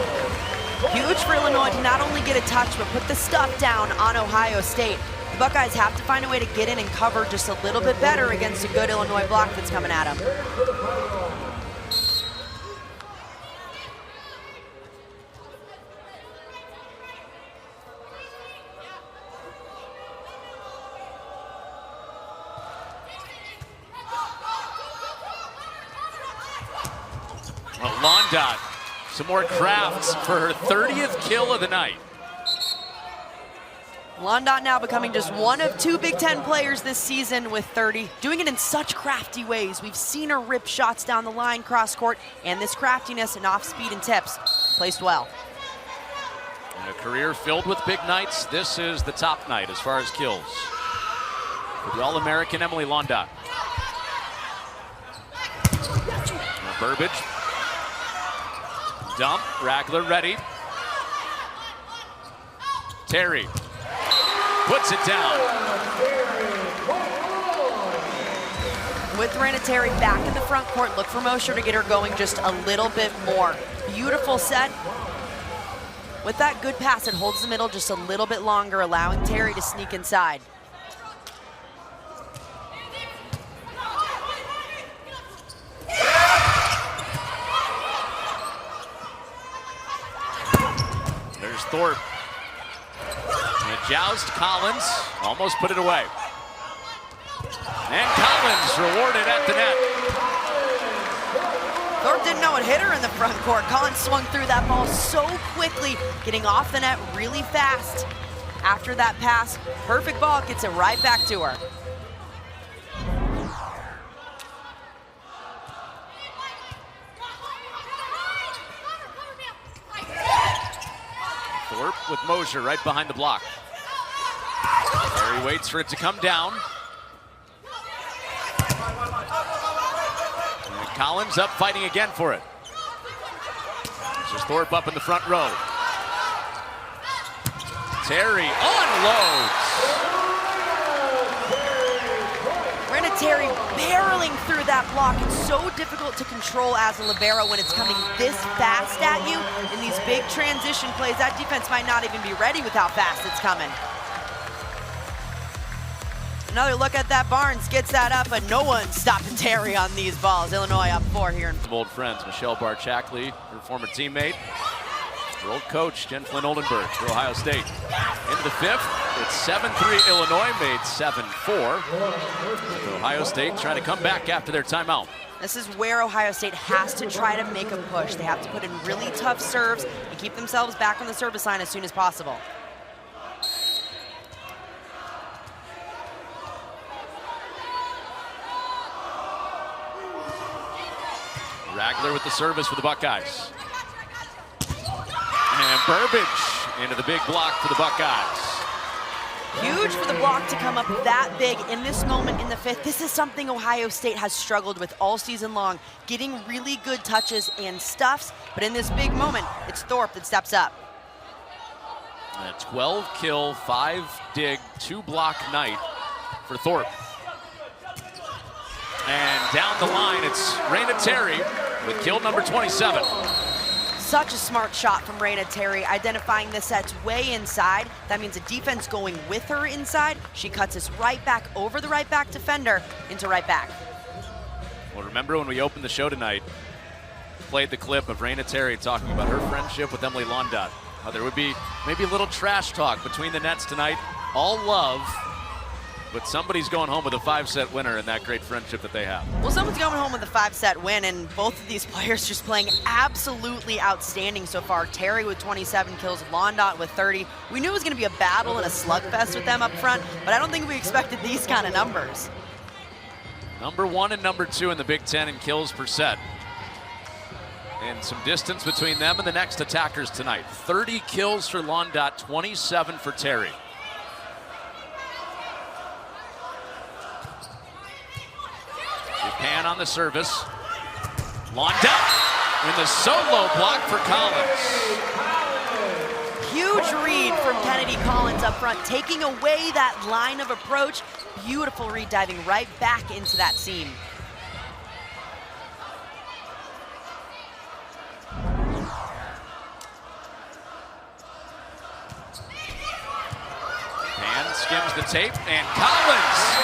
Huge for Illinois to not only get a touch, but put the stuff down on Ohio State. The Buckeyes have to find a way to get in and cover just a little bit better against a good Illinois block that's coming at them. Londot, some more crafts for her 30th kill of the night. Londot now becoming just one of 2 Big Ten players this season with 30, doing it in such crafty ways. We've seen her rip shots down the line, cross court, and this craftiness and off speed and tips placed well. In a career filled with big nights, this is the top night as far as kills for the All-American Emily Londot. Burbage. Dump, Rackler ready. Terry puts it down. With Terry back in the front court, look for Mosier to get her going just a little bit more. Beautiful set. With that good pass, it holds the middle just a little bit longer, allowing Terry to sneak inside. There's Thorpe. And joust Collins, almost put it away. And Collins rewarded at the net. Thorpe didn't know it hit her in the front court. Collins swung through that ball so quickly, getting off the net really fast. After that pass, perfect ball, gets it right back to her. Thorpe with Mosier right behind the block. Terry waits for it to come down. And Collins up fighting again for it. This is Thorpe up in the front row. Terry unloads. Terry barreling through that block. It's so difficult to control as a libero when it's coming this fast at you. In these big transition plays, that defense might not even be ready with how fast it's coming. Another look at that. Barnes gets that up, but no one's stopping Terry on these balls. Illinois up 4 here. Some old friends, Michelle Barchackley, her former teammate. Her old coach, Jen Flynn Oldenburg for Ohio State. Into the fifth, it's 7-3 Illinois, made 7-4. Ohio State trying to come back after their timeout. This is where Ohio State has to try to make a push. They have to put in really tough serves and keep themselves back on the service line as soon as possible. Ragler with the service for the Buckeyes. And Burbage into the big block for the Buckeyes. Huge for the block to come up that big in this moment in the fifth. This is something Ohio State has struggled with all season long, getting really good touches and stuffs, but in this big moment, it's Thorpe that steps up. A 12 kill, 5 dig, 2 block night for Thorpe. And down the line, it's Raina Terry with kill number 27. Such a smart shot from Raina Terry, identifying the sets way inside. That means a defense going with her inside. She cuts us right back over the right back defender into right back. Well, remember when we opened the show tonight, played the clip of Raina Terry talking about her friendship with Emily Londot. How there would be maybe a little trash talk between the nets tonight. All love, but somebody's going home with a 5-set winner in that great friendship that they have. Well, someone's going home with a 5-set win, and both of these players just playing absolutely outstanding so far. Terry with 27 kills, Londot with 30. We knew it was going to be a battle and a slugfest with them up front, but I don't think we expected these kind of numbers. Number 1 and number 2 in the Big Ten in kills per set. And some distance between them and the next attackers tonight. 30 kills for Londot, 27 for Terry. Japan on the service. Londot in the solo block for Collins. Huge read from Kennedy Collins up front, taking away that line of approach. Beautiful read, diving right back into that seam. Japan skims the tape, and Collins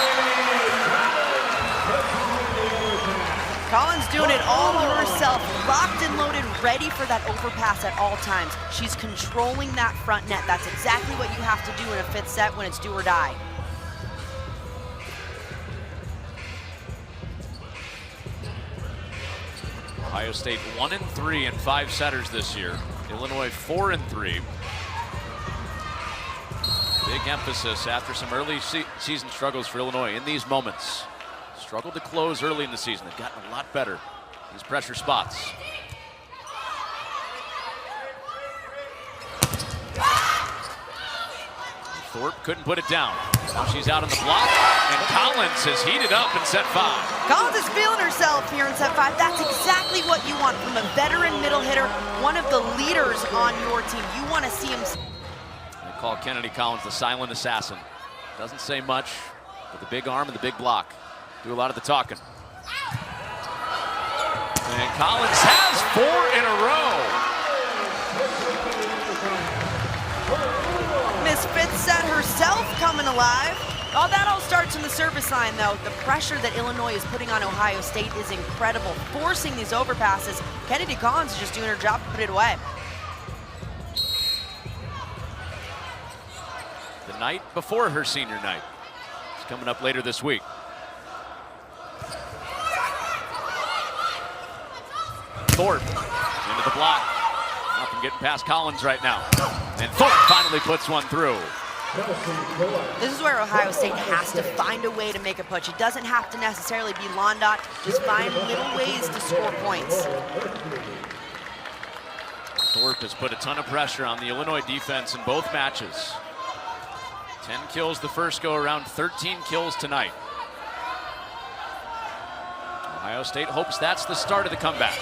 doing it all herself, locked and loaded, ready for that overpass at all times. She's controlling that front net. That's exactly what you have to do in a fifth set when it's do or die. Ohio State 1-3 in 5 setters this year. Illinois 4-3. Big emphasis after some early season struggles for Illinois in these moments. Struggled to close early in the season. They've gotten a lot better. These pressure spots. Thorpe couldn't put it down. Now she's out on the block, and Collins has heated up in set 5. Collins is feeling herself here in set 5. That's exactly what you want from a veteran middle hitter, one of the leaders on your team. You want to see him. They call Kennedy Collins the silent assassin. Doesn't say much, but the big arm and the big block do a lot of the talking. And Collins has 4 in a row. Miss fifth set herself coming alive. Oh, that all starts from the service line, though. The pressure that Illinois is putting on Ohio State is incredible, forcing these overpasses. Kennedy Collins is just doing her job to put it away. The night before her senior night. It's coming up later this week. Thorpe into the block. Nothing getting past Collins right now. And Thorpe finally puts one through. This is where Ohio State has to find a way to make a push. It doesn't have to necessarily be Londot. Just find little ways to score points. Thorpe has put a ton of pressure on the Illinois defense in both matches. 10 kills the first go around, 13 kills tonight. Ohio State hopes that's the start of the comeback.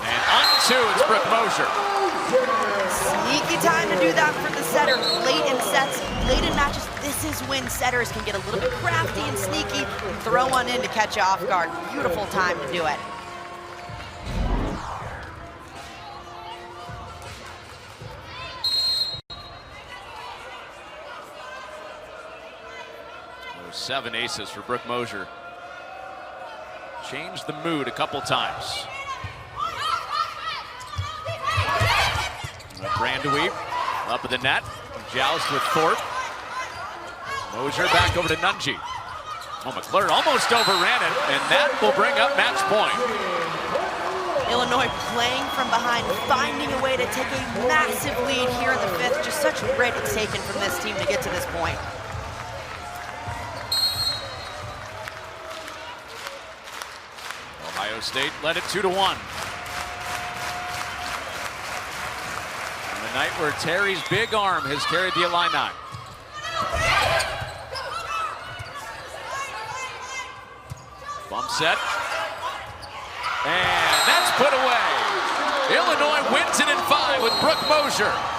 And on 2, it's Brooke Mosier. Sneaky time to do that for the setter. Late in sets, late in matches, this is when setters can get a little bit crafty and sneaky, throw one in to catch you off guard. Beautiful time to do it. Those 7 aces for Brooke Mosier. Changed the mood a couple times. Brandweep up at the net. Joust with Thorpe. Mosier back over to Nunji. Oh, McClure almost overran it, and that will bring up match point. Illinois playing from behind, finding a way to take a massive lead here in the fifth. Just such grit it's taken from this team to get to this point. Ohio State led it 2-1. On a night where Terry's big arm has carried the Illini. Bump set. And that's put away. Illinois wins it in 5 with Brooke Mosier.